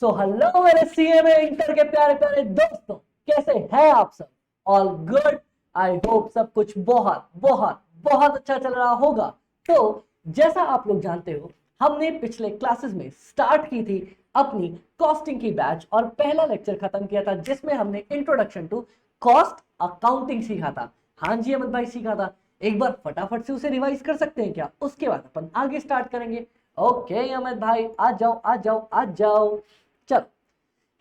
So hello मेरे CMA inter के प्यारे प्यारे दोस्तों, कैसे हैं आप सब? All good. आई होप सब कुछ बहुत बहुत बहुत अच्छा चल रहा होगा। तो जैसा आप लोग जानते हो, हमने पिछले क्लासेस में स्टार्ट की थी अपनी कॉस्टिंग की बैच और पहला लेक्चर खत्म किया था जिसमें हमने इंट्रोडक्शन टू कॉस्ट अकाउंटिंग सीखा था। हाँ जी अमित भाई, सीखा था। एक बार फटाफट से उसे रिवाइज कर सकते हैं क्या? उसके बाद अपन आगे स्टार्ट करेंगे। ओके अमित भाई, आ जाओ आ जाओ आ जाओ। चलो,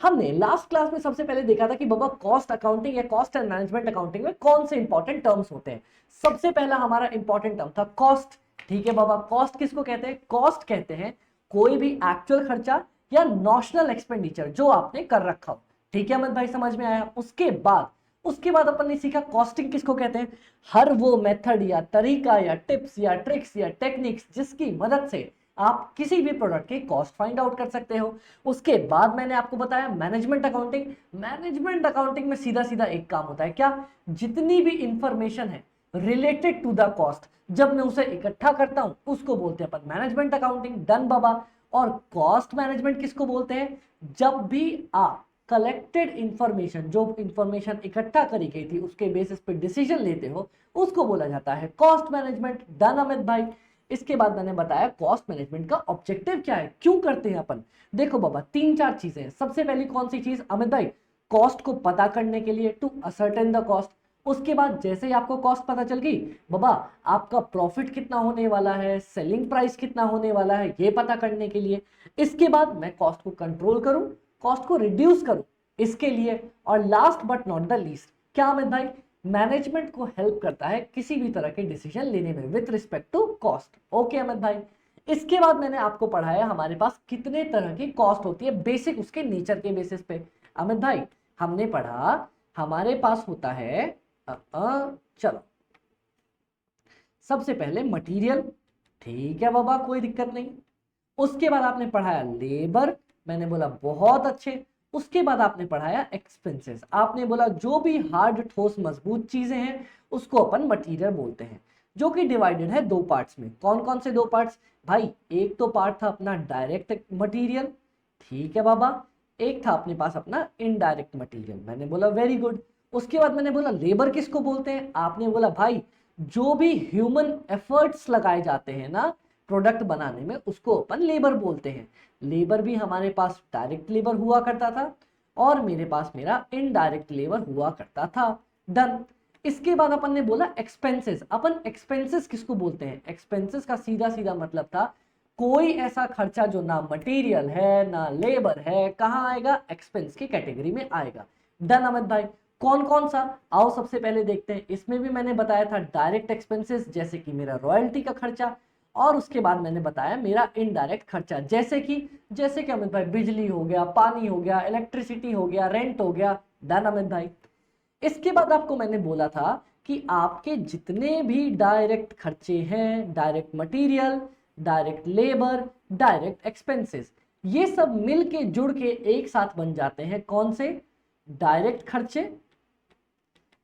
हमने लास्ट क्लास में सबसे पहले देखा था कि बाबा कॉस्ट अकाउंटिंग या कॉस्ट एंड मैनेजमेंट अकाउंटिंग में कौन से इंपॉर्टेंट टर्म्स होते हैं। सबसे पहला हमारा इंपॉर्टेंट टर्म था कॉस्ट। ठीक है बाबा, कॉस्ट किसको कहते हैं? कॉस्ट कहते हैं कोई भी एक्चुअल खर्चा या नॉशनल एक्सपेंडिचर जो आपने कर रखा हो। ठीक है अमित भाई, समझ में आया? उसके बाद अपन ने सीखा कॉस्टिंग किसको कहते हैं? हर वो मेथड या तरीका या टिप्स या ट्रिक्स या टेक्निक्स जिसकी मदद से आप किसी भी प्रोडक्ट की कॉस्ट फाइंड आउट कर सकते हो। उसके बाद मैंने आपको बताया मैनेजमेंट अकाउंटिंग। मैनेजमेंट अकाउंटिंग में सीधा सीधा एक काम होता है, क्या? जितनी भी इंफॉर्मेशन है रिलेटेड टू द कॉस्ट, जब मैं उसे इकट्ठा करता हूं उसको बोलते हैं अपन मैनेजमेंट अकाउंटिंग। डन बाबा। और कॉस्ट मैनेजमेंट किसको बोलते हैं? जब भी आप कलेक्टेड इंफॉर्मेशन, जो इंफॉर्मेशन इकट्ठा करी गई थी उसके बेसिस पे डिसीजन लेते हो, उसको बोला जाता है कॉस्ट मैनेजमेंट। डन अमित भाई। इसके बाद मैंने बताया कॉस्ट मैनेजमेंट का ऑब्जेक्टिव क्या है, क्यों करते हैं अपन। देखो बाबा, तीन चार चीजें हैं। सबसे पहली कौन सी चीज अमित भाई? कॉस्ट को पता करने के लिए, टू असर्टेन द कॉस्ट। उसके बाद जैसे ही आपको कॉस्ट पता चल गई बाबा, आपका प्रॉफिट कितना होने वाला है, सेलिंग प्राइस कितना होने वाला है, ये पता करने के लिए। इसके बाद मैं कॉस्ट को कंट्रोल करूं, कॉस्ट को रिड्यूस करूं, इसके लिए। और last but not the least, क्या अमित भाई? मैनेजमेंट को हेल्प करता है किसी भी तरह के डिसीजन लेने में with respect to cost. Okay Amit भाई। इसके बाद मैंने आपको पढ़ाया हमारे पास कितने तरह की कॉस्ट होती है, बेसिक उसके नेचर के बेसिस पे। अमित भाई, हमने पढ़ा हमारे पास होता है चलो, सबसे पहले मटेरियल। ठीक है बाबा, कोई दिक्कत नहीं। उसके बाद आपने पढ़ाया लेबर, मैंने बोला बहुत अच्छे। उसके बाद आपने पढ़ाया एक्सपेंसेस, आपने बोला जो भी हार्ड ठोस मजबूत चीजें हैं उसको अपन मटेरियल बोलते हैं, जो कि डिवाइडेड है दो पार्ट्स में। कौन कौन से दो पार्ट्स भाई? एक तो पार्ट था अपना डायरेक्ट मटेरियल, ठीक है बाबा। एक था अपने पास अपना इनडायरेक्ट मटेरियल, मैंने बोला वेरी गुड। उसके बाद मैंने बोला लेबर किसको बोलते हैं? आपने बोला भाई जो भी ह्यूमन एफर्ट्स लगाए जाते हैं ना प्रोडक्ट बनाने में, उसको अपन लेबर बोलते हैं। लेबर भी हमारे पास डायरेक्ट लेबर हुआ करता था और मेरे पास मेरा इनडायरेक्ट लेबर हुआ करता था। डन। इसके बाद अपन ने बोला एक्सपेंसेस। अपन एक्सपेंसेस किसको बोलते हैं? एक्सपेंसेस का सीधा सीधा मतलब था कोई ऐसा खर्चा जो ना मटेरियल है ना लेबर है, कहाँ आएगा? एक्सपेंस की कैटेगरी में आएगा। डन अमित भाई। कौन कौन सा? आओ सबसे पहले देखते हैं। इसमें भी मैंने बताया था डायरेक्ट एक्सपेंसेस, जैसे कि मेरा रॉयल्टी का खर्चा। और उसके बाद मैंने बताया मेरा इनडायरेक्ट खर्चा, जैसे कि अमित भाई बिजली हो गया, पानी हो गया, इलेक्ट्रिसिटी हो गया, रेंट हो गया। डन अमित भाई। इसके बाद आपको मैंने बोला था कि आपके जितने भी डायरेक्ट खर्चे हैं, direct material, direct labour, direct expenses, ये सब मिलके जुड़ के एक साथ बन जाते हैं कौन से? डायरेक्ट खर्चे,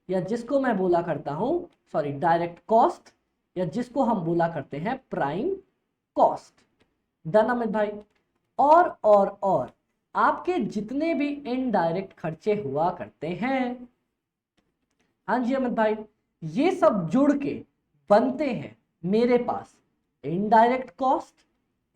या जिसको मैं बोला करता हूं, सॉरी, डायरेक्ट कॉस्ट, या जिसको हम बोला करते हैं प्राइम कॉस्ट। डन अमित भाई। और आपके जितने भी इनडायरेक्ट खर्चे हुआ करते हैं, हाँ जी अमित भाई, ये सब जुड़ के बनते हैं मेरे पास indirect cost.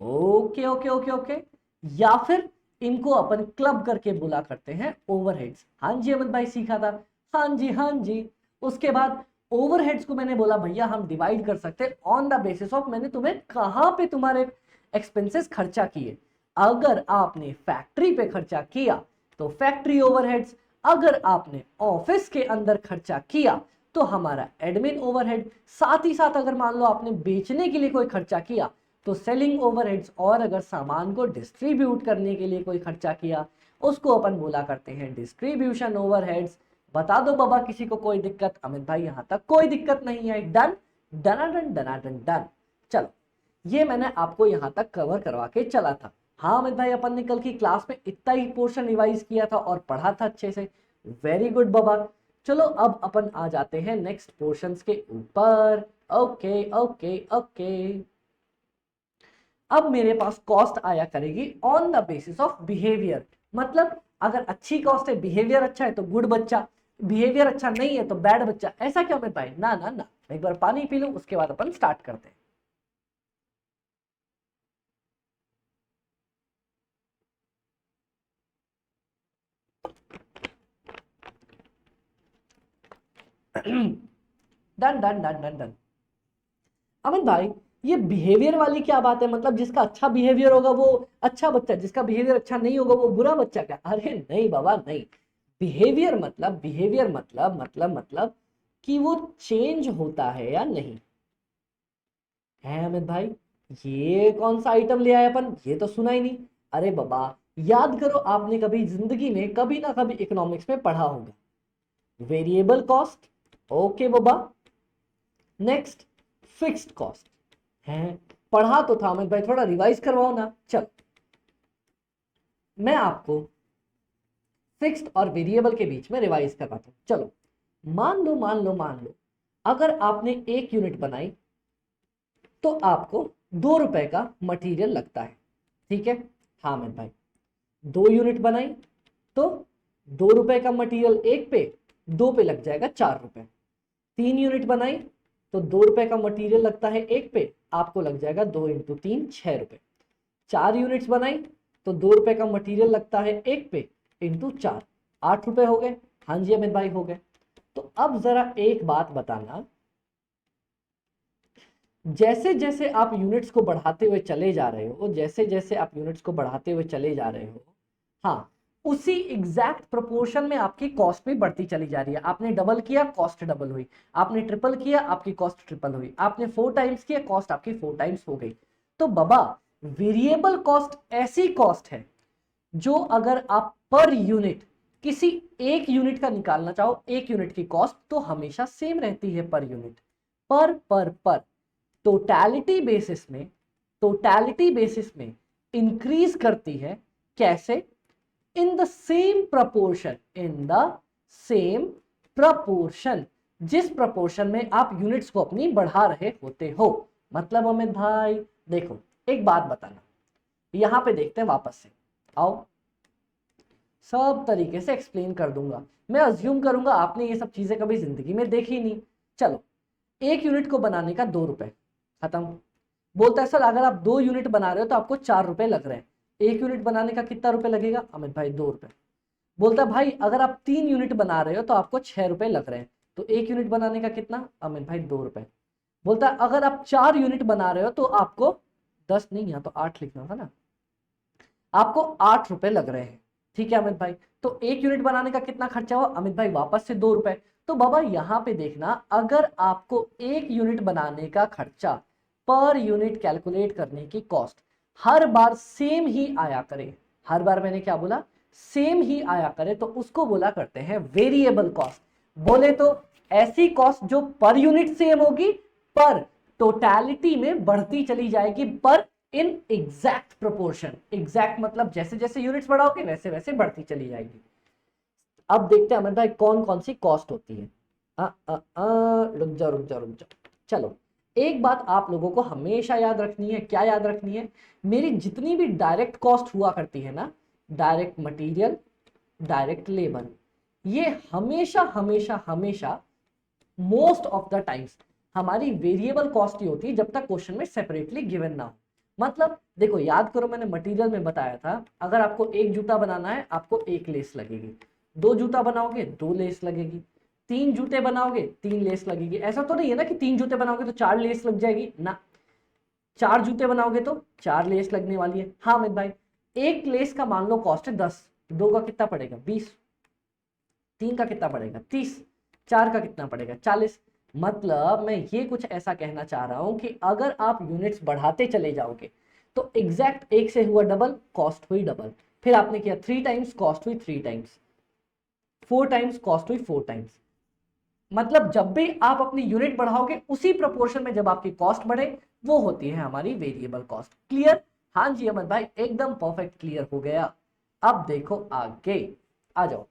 Okay okay okay okay. या फिर इनको अपन क्लब करके बोला करते हैं ओवरहेड्स। हाँ जी अमित भाई, सीखा था। हाँ जी हाँ जी। उसके बाद ओवरहेड्स को मैंने बोला भैया हम डिवाइड कर सकते हैं ऑन द बेसिस ऑफ मैंने तुम्हें कहां पे तुम्हारे एक्सपेंसेस खर्चा किए। अगर आपने फैक्ट्री पे खर्चा किया तो फैक्ट्री ओवरहेड्स, अगर आपने ऑफिस के अंदर खर्चा किया तो हमारा एडमिन ओवरहेड, साथ ही साथ अगर मान लो आपने बेचने के लिए कोई खर्चा किया तो सेलिंग ओवरहेड्स, और अगर सामान को डिस्ट्रीब्यूट करने के लिए कोई खर्चा किया उसको अपन बोला करते हैं डिस्ट्रीब्यूशन ओवरहेड्स। बता दो बाबा किसी को कोई दिक्कत? अमित भाई यहां तक कोई दिक्कत नहीं है। डन डनाडन डनाडन डन। चलो, ये मैंने आपको यहां तक कवर करवा के चला था। हाँ अमित भाई, अपन ने कल की क्लास में इतना ही पोर्शन रिवाइज किया था और पढ़ा था अच्छे से। वेरी गुड बाबा। चलो अब अपन आ जाते हैं नेक्स्ट पोर्शंस के ऊपर। Okay okay okay. अब मेरे पास कॉस्ट आया करेगी on the basis of behaviour, मतलब अगर अच्छी कॉस्ट है, बिहेवियर अच्छा है तो गुड बच्चा, बिहेवियर अच्छा नहीं है तो बैड बच्चा। ऐसा क्यों मैं भाई, ना ना ना, एक बार पानी पी लूं उसके बाद अपन स्टार्ट करते हैं। Done done done done done. Amit भाई ये बिहेवियर वाली क्या बात है, मतलब जिसका अच्छा बिहेवियर होगा वो अच्छा बच्चा, जिसका बिहेवियर अच्छा नहीं होगा वो बुरा बच्चा क्या? अरे नहीं बाबा नहीं, बिहेवियर मतलब कि वो चेंज होता है या नहीं है। अमित भाई ये कौन सा आइटम ले आए अपन, ये तो सुना ही नहीं। अरे बाबा याद करो, आपने कभी जिंदगी में कभी ना कभी इकोनॉमिक्स में पढ़ा होगा वेरिएबल कॉस्ट। ओके बाबा, नेक्स्ट फिक्स्ड कॉस्ट है, पढ़ा तो था अमित भाई, थोड़ा रिवाइज करवाओ ना। चल मैं आपको फिक्स्ड और वेरिएबल के बीच में रिवाइज करवाता हूं। चलो मान लो अगर आपने एक यूनिट बनाई तो आपको 2 रुपए का मटेरियल लगता है, ठीक है। हाँ अमित भाई 2 यूनिट बनाई तो 2 रुपए का मटेरियल एक पे, 2 पे लग जाएगा 4 रुपए। 3 यूनिट बनाई तो 2 रुपए का मटेरियल लगता है एक पे, आपको लग जाएगा 2 × 3 6 रुपए। 4 यूनिट्स बनाई तो 2 रुपए का मटेरियल लगता है एक पे, इंटू 4 8 रुपए हो गए। हाँ जी अमित भाई हो गए। तो अब जरा एक बात बताना, जैसे जैसे आप यूनिट्स को बढ़ाते हुए चले जा रहे हो, जैसे जैसे आप यूनिट्स को बढ़ाते हुए चले जा रहे हो, हाँ उसी एग्जैक्ट प्रोपोर्शन में आपकी कॉस्ट भी बढ़ती चली जा रही है। आपने डबल किया कॉस्ट डबल हुई, आपने ट्रिपल किया आपकी कॉस्ट ट्रिपल हुई, आपने 4 टाइम्स किया कॉस्ट आपकी 4 टाइम्स हो गई। तो बाबा वेरिएबल कॉस्ट ऐसी कॉस्ट है जो अगर आप पर यूनिट किसी एक यूनिट का निकालना चाहो, एक यूनिट की कॉस्ट तो हमेशा सेम रहती है पर यूनिट, पर टोटैलिटी बेसिस में इंक्रीज करती है। कैसे? इन द सेम प्रपोर्शन, जिस प्रपोर्शन में आप यूनिट्स को अपनी बढ़ा रहे होते हो। मतलब अमित भाई देखो एक बात बताना, यहां पे देखते हैं वापस से, आओ सब तरीके से एक्सप्लेन कर दूंगा। मैं अज्यूम करूंगा आपने ये सब चीजें कभी जिंदगी में देखी नहीं। चलो एक यूनिट को बनाने का 2 रुपए, खत्म। बोलता है सर अगर आप 2 यूनिट बना रहे हो तो आपको 4 रुपए लग रहे हैं, एक यूनिट बनाने का कितना रुपए लगेगा अमित भाई? 2 रुपए। बोलता है भाई अगर आप 3 यूनिट बना रहे हो तो आपको 6 रुपए लग रहे हैं, तो एक यूनिट बनाने का कितना अमित भाई? 2 रुपए। बोलता है अगर आप 4 यूनिट बना रहे हो तो आपको 10 नहीं, यहाँ तो 8 लिखना था ना, आपको 8 रुपए लग रहे हैं, ठीक है अमित भाई। तो एक यूनिट बनाने का कितना खर्चा हुआ अमित भाई? वापस से 2 रुपए। तो बाबा यहाँ पे देखना, अगर आपको एक यूनिट बनाने का खर्चा पर यूनिट कैलकुलेट करने की कॉस्ट हर बार सेम ही आया करे, हर बार मैंने क्या बोला? सेम ही आया करे, तो उसको बोला करते हैं वेरिएबल कॉस्ट। बोले तो ऐसी कॉस्ट जो पर यूनिट सेम होगी पर टोटैलिटी में बढ़ती चली जाएगी, पर इन एग्जैक्ट प्रोपोर्शन। एग्जैक्ट मतलब जैसे जैसे यूनिट्स बढ़ाओगे वैसे वैसे बढ़ती चली जाएगी। अब देखते हैं अमित भाई कौन कौन सी कॉस्ट होती है। रुक जा। चलो एक बात आप लोगों को हमेशा याद रखनी है, क्या याद रखनी है? मेरी जितनी भी डायरेक्ट कॉस्ट हुआ करती है ना, डायरेक्ट मटेरियल, डायरेक्ट लेबर, ये हमेशा हमेशा हमेशा मोस्ट ऑफ द टाइम्स हमारी वेरिएबल कॉस्ट ही होती है, जब तक क्वेश्चन में सेपरेटली गिवन ना हो। मतलब देखो याद करो, मैंने मटेरियल में बताया था अगर आपको एक जूता बनाना है आपको एक लेस लगेगी, 2 जूता बनाओगे 2 लेस लगेगी, 3 जूते बनाओगे 3 लेस लगेगी। ऐसा तो नहीं है ना कि 3 जूते बनाओगे तो 4 लेस लग जाएगी ना, 4 जूते बनाओगे तो 4 लेस लगने वाली है। हाँ अमित भाई एक लेस का मान लो कॉस्ट है 10, 2 का कितना पड़ेगा 20, 3 का कितना पड़ेगा 30, 4 का कितना पड़ेगा 40। मतलब मैं ये कुछ ऐसा कहना चाह रहा हूं कि अगर आप यूनिट्स बढ़ाते चले जाओगे तो एग्जैक्ट एक से हुआ डबल, कॉस्ट हुई डबल, फिर आपने किया 3 टाइम्स, कॉस्ट हुई 3 टाइम्स, 4 टाइम्स, कॉस्ट हुई 4 टाइम्स। मतलब जब भी आप अपनी यूनिट बढ़ाओगे उसी प्रोपोर्शन में जब आपकी कॉस्ट बढ़े वो होती है हमारी वेरिएबल कॉस्ट। क्लियर? हाँ जी अमन भाई एकदम परफेक्ट क्लियर हो गया। अब देखो आगे आ जाओ,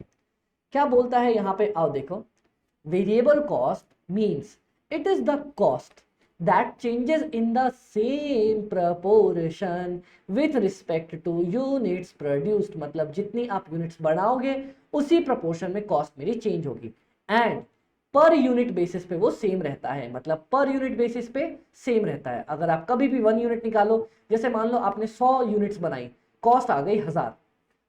क्या बोलता है यहाँ पे, आओ देखो। Variable cost means it is the cost that changes in the same proportion with respect to units produced, मतलब जितनी आप यूनिट्स बढ़ाओगे उसी प्रोपोर्शन में कॉस्ट मेरी चेंज होगी, एंड पर यूनिट बेसिस पे वो सेम रहता है, मतलब पर यूनिट बेसिस पे सेम रहता है। अगर आप कभी भी 1 यूनिट निकालो, जैसे मान लो आपने 100 यूनिट्स बनाई, कॉस्ट आ गई 1000,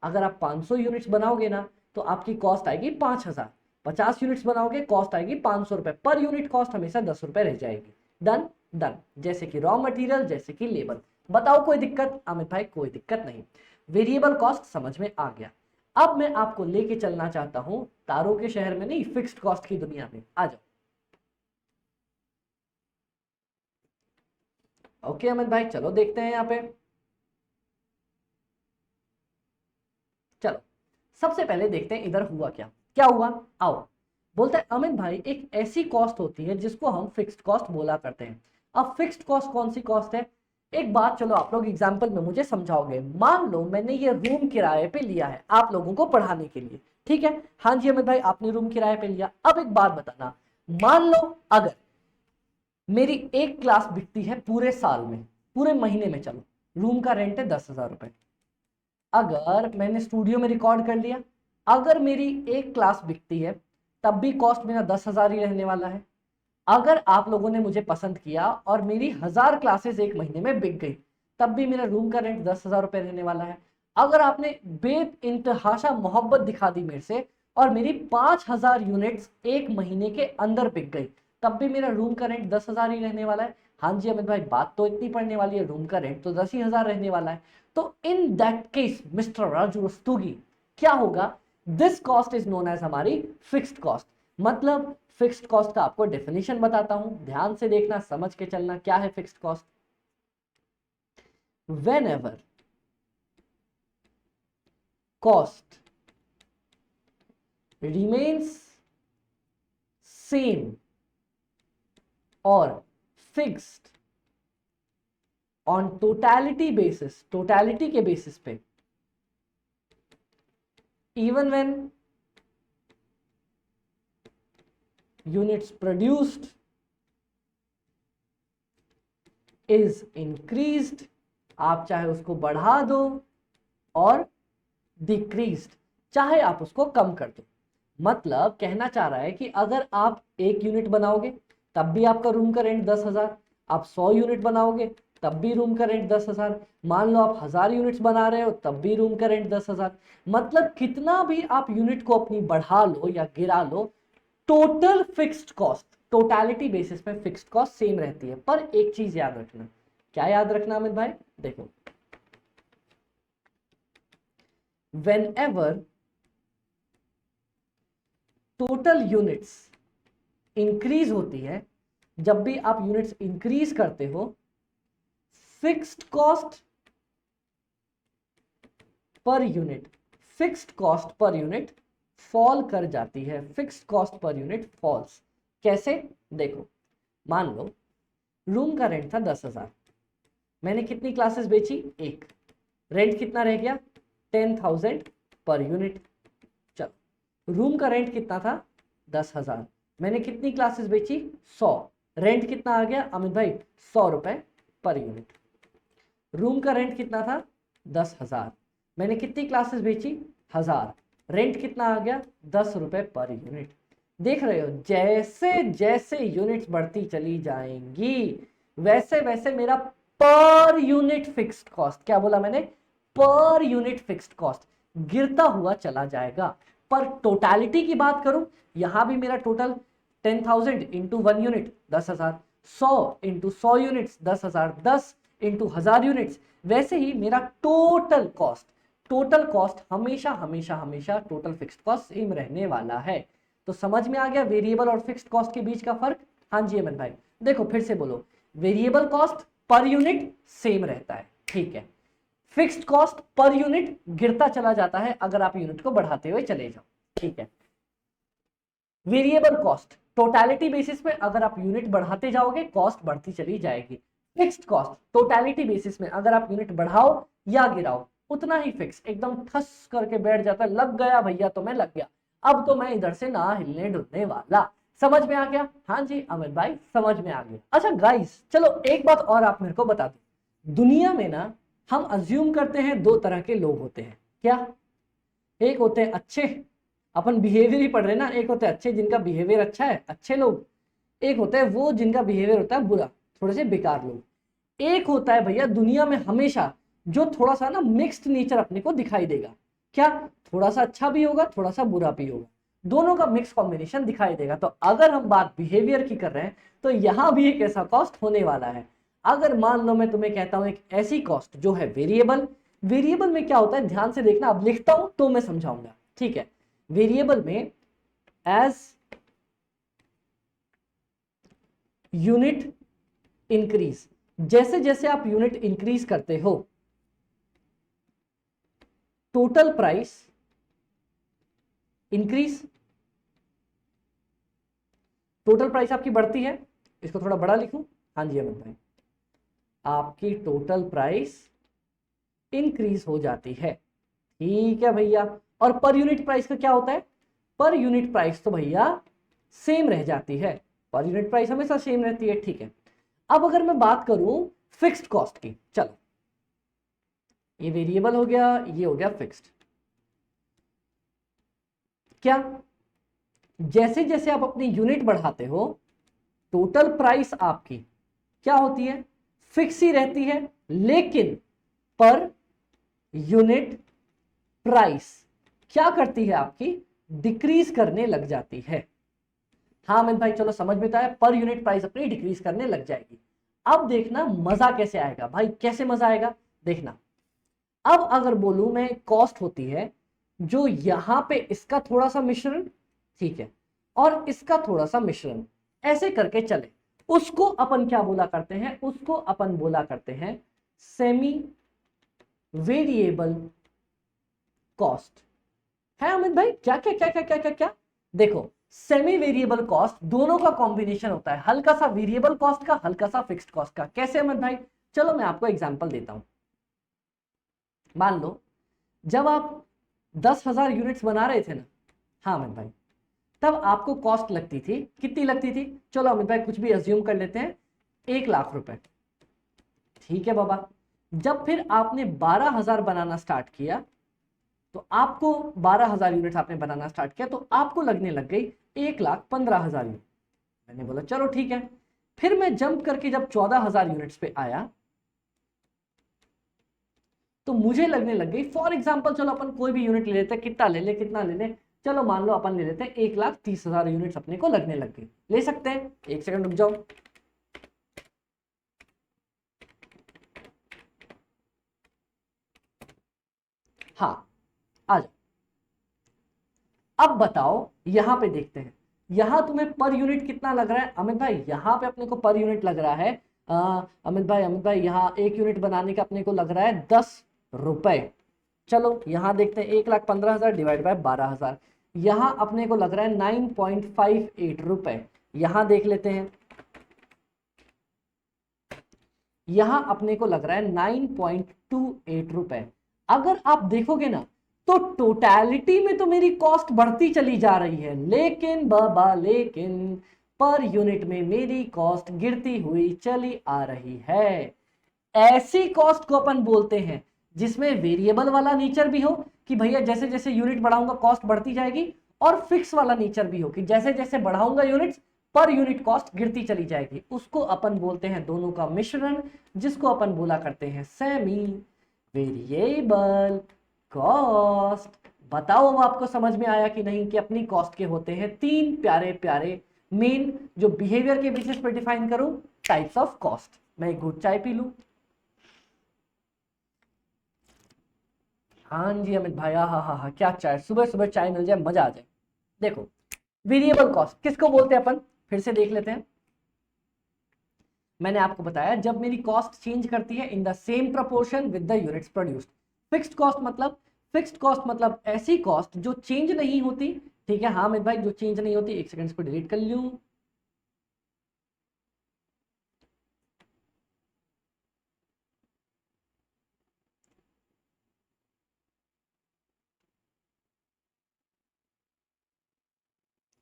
अगर आप 500 यूनिट्स बनाओगे ना तो आपकी कॉस्ट आएगी 5000, 50 यूनिट्स बनाओगे कॉस्ट आएगी 500 रुपए, पर यूनिट कॉस्ट हमेशा 10 रुपए रह जाएगी। डन डन, जैसे कि रॉ मटेरियल, जैसे कि लेबर। बताओ कोई दिक्कत? अमित भाई कोई दिक्कत नहीं, वेरिएबल कॉस्ट समझ में आ गया। अब मैं आपको लेके चलना चाहता हूं तारों के शहर में नहीं, फिक्स्ड कॉस्ट की दुनिया में। आ जाओ। ओके अमित भाई, चलो देखते हैं यहां पे। चलो सबसे पहले देखते हैं इधर हुआ क्या क्या हुआ। आओ, बोलते हैं अमित भाई एक ऐसी कॉस्ट होती है जिसको हम फिक्स्ड कॉस्ट बोला करते हैं। अब फिक्स्ड कॉस्ट कौन सी कॉस्ट है? एक बात चलो आप लोग एग्जाम्पल में मुझे समझाओगे। मान लो मैंने ये रूम किराए पे लिया है आप लोगों को पढ़ाने के लिए, ठीक है? हाँ जी अमित भाई, आपने रूम किराए पे लिया। अब एक बात बताना, मान लो अगर मेरी एक क्लास बिकती है पूरे साल में, पूरे महीने में, चलो रूम का रेंट है 10,000 रुपए। अगर मैंने स्टूडियो में रिकॉर्ड कर लिया, अगर मेरी एक क्लास बिकती है तब भी कॉस्ट मेरा 10,000 ही रहने वाला है। अगर आप लोगों ने मुझे पसंद किया और मेरी 1000 क्लासेस एक महीने में बिक गई तब भी मेरा रूम का रेंट 10,000 रुपए रहने वाला है। अगर आपने बेइंतहाशा मोहब्बत दिखा दी मेरे से और मेरी 5000 यूनिट्स एक महीने के अंदर बिक गई तब भी मेरा रूम का रेंट 10,000 ही रहने वाला है। हाँ जी अमित भाई, बात तो इतनी पड़ने वाली है, रूम का रेंट तो 10,000 रहने वाला है। तो in that case mister Raju Rastogi क्या होगा? This cost is known as हमारी फिक्स्ड कॉस्ट। मतलब फिक्स्ड कॉस्ट का आपको डेफिनेशन बताता हूं, ध्यान से देखना, समझ के चलना। क्या है fixed cost? Whenever cost remains same और fixed on totality basis, totality के बेसिस पे, even when units produced is increased, आप चाहे उसको बढ़ा दो, और decreased चाहे आप उसको कम कर दो। मतलब कहना चाह रहा है कि अगर आप 1 यूनिट बनाओगे तब भी आपका रूम का रेंट 10,000, आप 100 यूनिट बनाओगे तब भी रूम का रेंट 10,000, मान लो आप 1000 यूनिट्स बना रहे हो तब भी रूम का रेंट 10,000। मतलब कितना भी आप यूनिट को अपनी बढ़ा लो या गिरा लो, total fixed cost, totality basis पे फिक्स्ड कॉस्ट सेम रहती है। पर एक चीज याद रखना। क्या याद रखना अमित भाई? देखो, whenever total units increase होती है, जब भी आप यूनिट्स इंक्रीज करते हो, fixed cost per unit, fixed cost per unit fall कर जाती है, fixed cost per unit falls. कैसे? देखो, मान लो रूम का रेंट था 10,000, मैंने कितनी क्लासेस बेची? एक, रेंट कितना रह गया? 10,000 पर यूनिट। चलो, रूम का रेंट कितना था? 10,000, मैंने कितनी क्लासेस बेची? 100, रेंट कितना आ गया अमित भाई? 100 रुपए पर यूनिट। रूम का रेंट कितना था? 10,000, मैंने कितनी क्लासेस बेची? 1000, रेंट कितना आ गया? 10 रुपए पर यूनिट। देख रहे हो, जैसे जैसे यूनिट्स बढ़ती चली जाएंगी वैसे वैसे मेरा पर यूनिट फिक्स्ड कॉस्ट, क्या बोला मैंने? पर यूनिट फिक्स्ड कॉस्ट गिरता हुआ चला जाएगा। पर टोटैलिटी की बात करूं, यहां भी मेरा total 10,000 into 1 unit 10,000, 100 into 100 units 10,000, 10 into 1000 units, वैसे ही मेरा टोटल कॉस्ट, टोटल कॉस्ट हमेशा हमेशा हमेशा टोटल फिक्स्ड कॉस्ट सेम रहने वाला है। तो समझ में आ गया वेरिएबल और फिक्स्ड कॉस्ट के बीच का फर्क? हाँ जी अमन भाई, देखो फिर से बोलो, variable cost per unit same रहता है, ठीक है। फिक्स्ड कॉस्ट पर यूनिट गिरता चला जाता है अगर आप यूनिट को बढ़ाते हुए चले जाओ, ठीक है। वेरिएबल कॉस्ट टोटैलिटी बेसिस में अगर आप यूनिट बढ़ाते जाओगे कॉस्ट बढ़ती चली जाएगी। फिक्स्ड कॉस्ट टोटैलिटी बेसिस में अगर आप यूनिट बढ़ाओ या गिराओ उतना ही फिक्स, एकदम ठस करके बैठ जाता है, लग गया भैया तो मैं लग गया, अब तो मैं इधर से ना हिलने डुलने वाला, समझ में आ गया? हाँ जी अमित भाई समझ में आ गया। अच्छा गाइस चलो एक बात और आप मेरे को बता दो, दुनिया में ना हम अज्यूम करते हैं दो तरह के लोग होते हैं। क्या? एक होते हैं अच्छे, अपन बिहेवियर ही पढ़ रहे हैं ना, एक होते हैं अच्छे जिनका बिहेवियर अच्छा है, अच्छे लोग। एक होता है वो जिनका बिहेवियर होता है बुरा, थोड़े से बेकार लोग। एक होता है भैया दुनिया में हमेशा जो थोड़ा सा ना मिक्स्ड नेचर अपने को दिखाई देगा। क्या? थोड़ा सा अच्छा भी होगा थोड़ा सा बुरा भी होगा, दोनों का मिक्स कॉम्बिनेशन दिखाई देगा। तो अगर हम बात बिहेवियर की कर रहे हैं तो यहां भी एक ऐसा कॉस्ट होने वाला है। अगर मान लो मैं तुम्हें कहता हूं एक ऐसी कॉस्ट जो है वेरिएबल, वेरिएबल में क्या होता है ध्यान से देखना, अब लिखता हूं तो मैं समझाऊंगा, ठीक है। वेरिएबल में एज यूनिट इंक्रीज, जैसे जैसे आप यूनिट इंक्रीज करते हो total price increase, total price आपकी बढ़ती है। इसको थोड़ा बड़ा लिखूं, हाँ जी अमित भाई, आपकी टोटल प्राइस इंक्रीज हो जाती है। ठीक है भैया। और पर यूनिट प्राइस का क्या होता है? पर यूनिट प्राइस तो भैया सेम रह जाती है, पर यूनिट प्राइस हमेशा सेम रहती है, ठीक है। अब अगर मैं बात करूं फिक्स्ड कॉस्ट की, चलो ये वेरिएबल हो गया, ये हो गया फिक्स्ड। क्या? जैसे जैसे आप अपनी यूनिट बढ़ाते हो टोटल प्राइस आपकी क्या होती है? फिक्स ही रहती है, लेकिन पर यूनिट प्राइस क्या करती है आपकी? डिक्रीज करने लग जाती है। हाँ अमित भाई चलो समझ में तो आया, पर यूनिट प्राइस अपनी डिक्रीज करने लग जाएगी। अब देखना मजा कैसे आएगा भाई, कैसे मजा आएगा देखना। अब अगर बोलूं मैं कॉस्ट होती है जो यहां पे इसका थोड़ा सा मिश्रण, ठीक है, और इसका थोड़ा सा मिश्रण, ऐसे करके चले, उसको अपन क्या बोला करते हैं? उसको अपन बोला करते हैं सेमी वेरिएबल कॉस्ट। है अमित भाई? क्या क्या क्या क्या क्या क्या क्या? देखो सेमी वेरिएबल कॉस्ट दोनों का कॉम्बिनेशन होता है, हल्का सा वेरिएबल कॉस्ट का हल्का सा फिक्स्ड कॉस्ट का। कैसे अमित भाई? चलो मैं आपको एग्जांपल देता हूं। मान लो जब आप 10,000 यूनिट्स बना रहे थे ना, हाँ अमित भाई, तब आपको कॉस्ट लगती थी, कितनी लगती थी? चलो अमित भाई कुछ भी अज्यूम कर लेते हैं, 1,00,000 रुपए। ठीक है बाबा। जब फिर आपने 12,000 बनाना स्टार्ट किया तो आपको 12,000 यूनिट्स आपने बनाना स्टार्ट किया तो आपको लगने लग गई 1,15,000 यूनिट। मैंने बोला चलो ठीक है। फिर मैं जंप करके जब 14,000 यूनिट्स पे आया तो मुझे लगने लग गई, फॉर एग्जाम्पल चलो अपन कोई भी यूनिट ले लेते हैं, कितना ले ले कितना ले ले, चलो मान लो अपन ले लेते हैं 1,30,000 यूनिट्स अपने को लगने लग गई। ले सकते हैं? एक सेकंड रुक जाओ। हाँ आ जाओ। अब बताओ यहां पे देखते हैं, यहां तुम्हें पर यूनिट कितना लग रहा है अमित भाई? यहां पे अपने को पर यूनिट लग रहा है अमित भाई यहाँ एक यूनिट बनाने का अपने को लग रहा है 10 रुपए। चलो यहां देखते हैं 1,15,000 डिवाइड बाय 12,000, यहां अपने को लग रहा है 9.58 रुपए। यहां देख लेते हैं, यहां अपने को लग रहा है 9.28 रुपए। अगर आप देखोगे ना तो टोटैलिटी में तो मेरी कॉस्ट बढ़ती चली जा रही है, लेकिन बाबा लेकिन पर यूनिट में मेरी कॉस्ट गिरती हुई चली आ रही है। ऐसी कॉस्ट को अपन बोलते हैं जिसमें वेरिएबल वाला नेचर भी हो कि भैया जैसे जैसे यूनिट बढ़ाऊंगा कॉस्ट बढ़ती जाएगी, और फिक्स वाला नेचर भी हो कि जैसे जैसे बढ़ाऊंगा यूनिट्स पर यूनिट कॉस्ट गिरती चली जाएगी। उसको अपन बोलते हैं दोनों का मिश्रण, जिसको अपन बोला करते हैं सेमी वेरिएबल कॉस्ट। बताओ अब आपको समझ में आया कि नहीं कि अपनी कॉस्ट के होते हैं तीन प्यारे प्यारे मेन, जो बिहेवियर के बेसिस पर डिफाइन करूं, टाइप्स ऑफ कॉस्ट। मैं एक घूंट चाय पी लूं। हाँ जी अमित भाई, हाँ हाँ हाँ, क्या चाय, सुबह सुबह चाय मिल जाए मजा आ जाए। देखो वेरिएबल कॉस्ट किसको बोलते हैं अपन, फिर से देख लेते हैं। मैंने आपको बताया जब मेरी कॉस्ट चेंज करती है in the same proportion with the units produced. Fixed cost मतलब, फिक्स्ड कॉस्ट मतलब ऐसी कॉस्ट जो चेंज नहीं होती। ठीक है हाँ अमित भाई, जो चेंज नहीं होती, एक सेकंड इसको डिलीट कर लूं।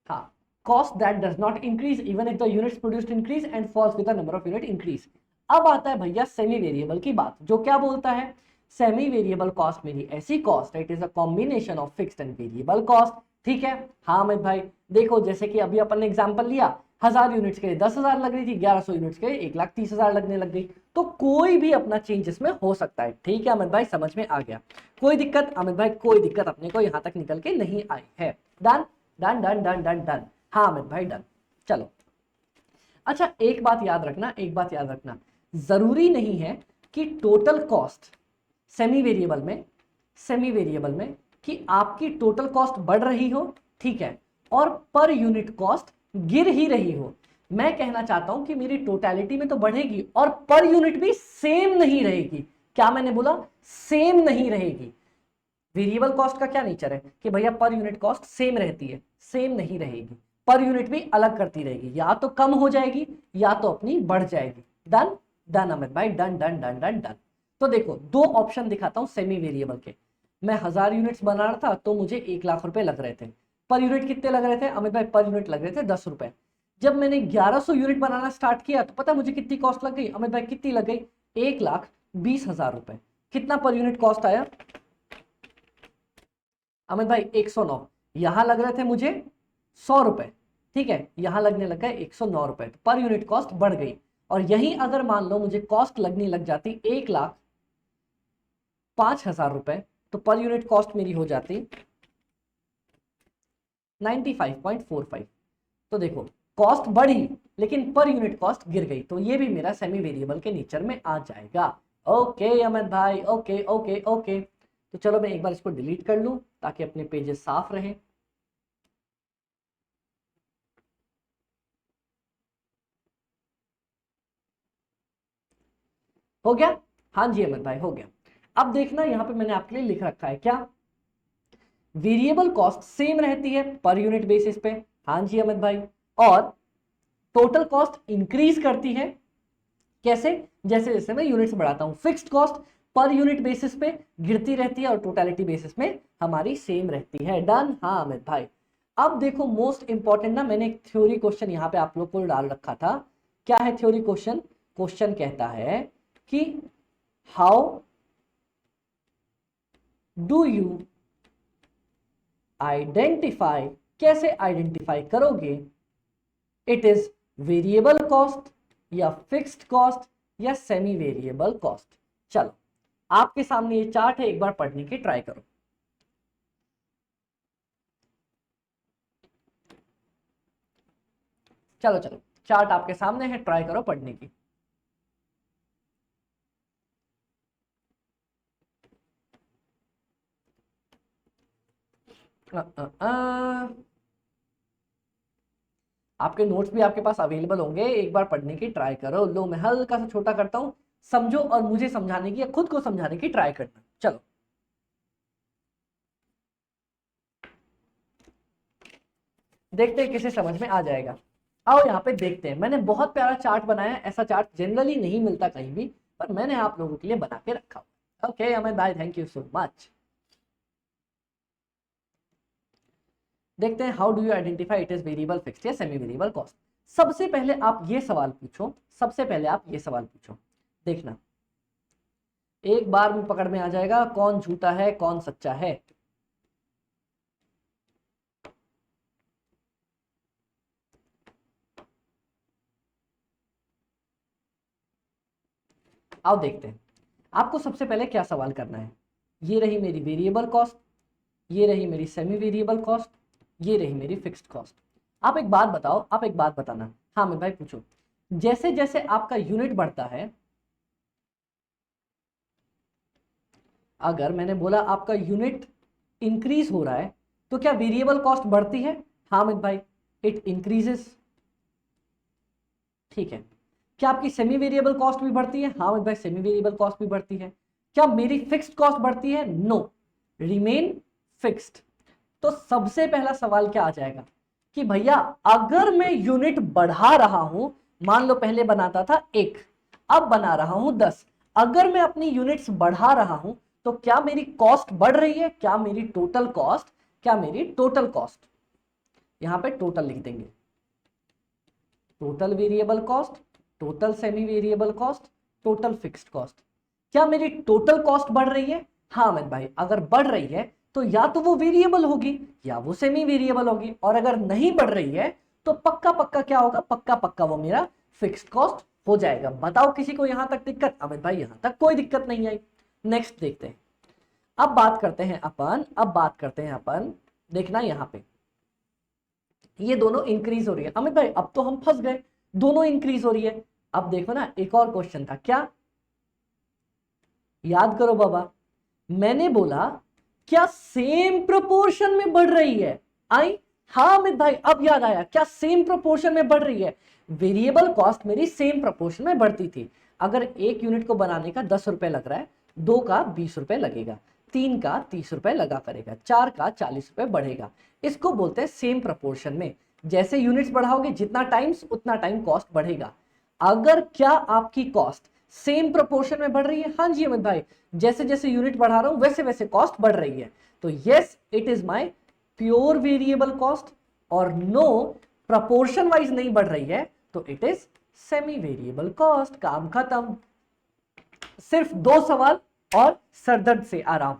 हाँ cost that does not increase even if the units produced increase and falls with the number of unit increase। अब आता है भैया सेमी वेरिएबल की बात, जो क्या बोलता है, सेमी वेरिएबल कॉस्ट मेरी ऐसी कॉस्ट है, it is a combination of fixed and variable cost. ठीक है, हाँ अमित भाई देखो जैसे कि अभी अपन ने एग्जांपल लिया, 1000 यूनिट्स के लिए 10,000 लग रही थी, 1100 यूनिट्स के लिए 1,30,000 लगने लग गई, तो कोई भी अपना चेंज इसमें हो सकता है। ठीक है अमित भाई, समझ में आ गया, कोई दिक्कत अमित भाई, कोई दिक्कत अपने को यहां तक निकल के नहीं आई है। Done done done done done done, हाँ अमित भाई डन। चलो अच्छा, एक बात याद रखना, एक बात याद रखना, जरूरी नहीं है कि टोटल कॉस्ट सेमी वेरिएबल में कि आपकी टोटल कॉस्ट बढ़ रही हो, ठीक है, और पर यूनिट कॉस्ट गिर ही रही हो। मैं कहना चाहता हूं कि मेरी टोटलिटी में तो बढ़ेगी और पर यूनिट भी सेम नहीं रहेगी। क्या मैंने बोला, सेम नहीं रहेगी। वेरिएबल कॉस्ट का क्या नेचर है कि भैया पर यूनिट कॉस्ट सेम रहती है, सेम नहीं रहेगी, पर यूनिट भी अलग करती रहेगी, या तो कम हो जाएगी या तो अपनी बढ़ जाएगी। डन डन अमित भाई, done done done done done. तो देखो दो ऑप्शन दिखाता हूं सेमी वेरिएबल के। मैं 1000 यूनिट्स बना रहा था तो मुझे 1,00,000 रुपए लग रहे थे। पर यूनिट कितने लग रहे थे अमित भाई, पर यूनिट लग रहे थे 10 रुपए। जब मैंने 1100 यूनिट बनाना स्टार्ट किया तो पता मुझे कितनी कॉस्ट लग गई अमित भाई, कितनी लग गई, 1,20,000 रुपए। कितना पर यूनिट कॉस्ट आया अमित भाई, 109। यहां लग रहे थे मुझे 100 रुपए, ठीक है, यहां लगने लग गए 109 रुपए, तो पर यूनिट कॉस्ट बढ़ गई। और यही अगर मान लो मुझे कॉस्ट लगने लग जाती 1,05,000 रुपए, तो पर यूनिट कॉस्ट मेरी हो जाती 95.45। तो देखो कॉस्ट बढ़ी लेकिन पर यूनिट कॉस्ट गिर गई, तो ये भी मेरा सेमी वेरिएबल के नेचर में आ जाएगा। ओके अमित भाई, ओके ओके ओके। तो चलो मैं एक बार इसको डिलीट कर लूं ताकि अपने पेजेस साफ रहें। हो गया, हाँ जी अमित भाई हो गया। अब देखना यहां पे मैंने आपके लिए लिख रखा है क्या, वेरिएबल कॉस्ट सेम रहती है पर यूनिट बेसिस पे, हाँ जी अमित भाई, और टोटल कॉस्ट इंक्रीज करती है। कैसे, जैसे जैसे मैं यूनिट्स बढ़ाता हूं। Fixed cost per unit basis पे गिरती रहती है और टोटलिटी बेसिस में हमारी सेम रहती है। डन, हाँ अमित भाई। अब देखो मोस्ट इंपॉर्टेंट ना, मैंने एक थ्योरी क्वेश्चन यहां पे आप लोग को डाल रखा था। क्या है थ्योरी क्वेश्चन, क्वेश्चन कहता है कि हाउ डू यू आइडेंटिफाई, कैसे आइडेंटिफाई करोगे, इट इज वेरिएबल कॉस्ट या फिक्स्ड कॉस्ट या सेमी वेरिएबल कॉस्ट। चलो आपके सामने ये चार्ट है, एक बार पढ़ने की ट्राई करो। चलो चलो चार्ट आपके सामने है, ट्राई करो पढ़ने की। आपके नोट्स भी आपके पास अवेलेबल होंगे, एक बार पढ़ने की ट्राई करो। लो मैं हल्का सा छोटा करता हूं, समझो और मुझे समझाने की या खुद को समझाने की ट्राई करना। चलो देखते हैं किसे समझ में आ जाएगा। आओ यहाँ पे देखते हैं। मैंने बहुत प्यारा चार्ट बनाया है, ऐसा चार्ट जनरली नहीं मिलता कहीं भी, पर मैंने आप लोगों के लिए बना के रखा हुआ। ओके अमित भाई, थैंक यू सो मच। देखते हैं how do you identify it is variable, fixed या सेमी वेरिएबल कॉस्ट। सबसे पहले आप ये सवाल पूछो, सबसे पहले आप ये सवाल पूछो, देखना एक बार में पकड़ में आ जाएगा कौन झूठा है कौन सच्चा है। आओ देखते हैं। आपको सबसे पहले क्या सवाल करना है, ये रही मेरी वेरिएबल कॉस्ट, ये रही मेरी सेमी वेरिएबल कॉस्ट, ये रही मेरी फिक्स्ड कॉस्ट। आप एक बात बताओ, आप एक बात बताना, हाँ मैं भाई पूछो, जैसे जैसे आपका यूनिट बढ़ता है, अगर मैंने बोला आपका यूनिट इंक्रीज हो रहा है तो क्या वेरिएबल कॉस्ट बढ़ती है, हाँ अमित भाई इट इंक्रीजेस, ठीक है। क्या आपकी सेमी वेरिएबल कॉस्ट भी बढ़ती है, हाँ अमित भाई सेमी वेरिएबल कॉस्ट भी बढ़ती है। क्या मेरी फिक्स्ड कॉस्ट बढ़ती है, नो, रिमेन फिक्स्ड। तो सबसे पहला सवाल क्या आ जाएगा कि भैया अगर मैं यूनिट बढ़ा रहा हूं, मान लो पहले बनाता था 1, अब बना रहा हूं 10, अगर मैं अपनी यूनिट्स बढ़ा रहा हूं तो क्या मेरी कॉस्ट बढ़ रही है, क्या मेरी टोटल कॉस्ट, क्या मेरी टोटल कॉस्ट, यहां पे टोटल लिख देंगे, total variable cost, total semi variable cost, total fixed cost. क्या मेरी टोटल कॉस्ट बढ़ रही है? हाँ अमित भाई, अगर बढ़ रही है तो या तो वो वेरिएबल होगी या वो सेमी वेरिएबल होगी, और अगर नहीं बढ़ रही है तो पक्का पक्का क्या होगा? पक्का पक्का वो मेरा फिक्स्ड कॉस्ट हो जाएगा। बताओ किसी को यहां तक दिक्कत? अमित भाई यहां तक कोई दिक्कत नहीं आई। नेक्स्ट देखते हैं। अब बात करते हैं अपन, देखना यहां पे ये दोनों इंक्रीज हो रही है। अमित भाई अब तो हम फंस गए, दोनों इंक्रीज हो रही है। अब देखो ना, एक और क्वेश्चन था, क्या याद करो बाबा, मैंने बोला क्या सेम प्रोपोर्शन में बढ़ रही है? आई? हाँ अमित भाई अब याद आया, क्या सेम प्रोपोर्शन में बढ़ रही है? वेरिएबल कॉस्ट मेरी सेम प्रोपोर्शन में बढ़ती थी। अगर एक यूनिट को बनाने का 10 रुपए लग रहा है, 2 का 20 रुपए लगेगा, 3 का 30 रुपए लगा करेगा, 4 का 40 रुपए बढ़ेगा। इसको बोलते हैं सेम प्रोपोर्शन में। जैसे यूनिट्स बढ़ाओगे जितना टाइम्स उतना टाइम कॉस्ट बढ़ेगा। अगर क्या आपकी कॉस्ट सेम प्रोपोर्शन में बढ़ रही है? हाँ जी अमित भाई, जैसे जैसे यूनिट बढ़ा रहा हूं वैसे वैसे कॉस्ट बढ़ रही है। तो yes, it is my pure variable cost. और नो, प्रोपोर्शन वाइज नहीं बढ़ रही है तो it is semi variable cost. काम खत्म। सिर्फ 2 सवाल और सरदर्द से आराम।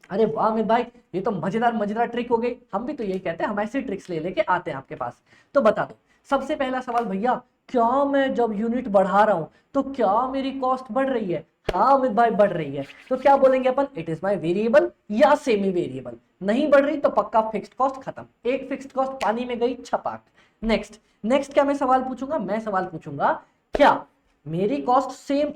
अरे वाह अमित भाई, ये तो मजेदार मजेदार ट्रिक हो गई। हम भी तो यही कहते हैं, हम ऐसी ट्रिक्स ले लेके आते हैं आपके पास। तो बता दो, सबसे पहला सवाल भैया, क्या मैं जब यूनिट बढ़ा रहा हूं तो क्या मेरी कॉस्ट बढ़ रही है? हाँ अमित भाई बढ़ रही है। तो क्या बोलेंगे अपन? इट इज माय वेरिएबल या सेमी वेरिएबल। नहीं बढ़ रही तो पक्का फिक्स्ड कॉस्ट खत्म। एक फिक्स्ड कॉस्ट पानी में गई, छपाक। नेक्स्ट नेक्स्ट क्या मैं सवाल पूछूंगा? मैं सवाल पूछूंगा, क्या मेरी कॉस्ट सेम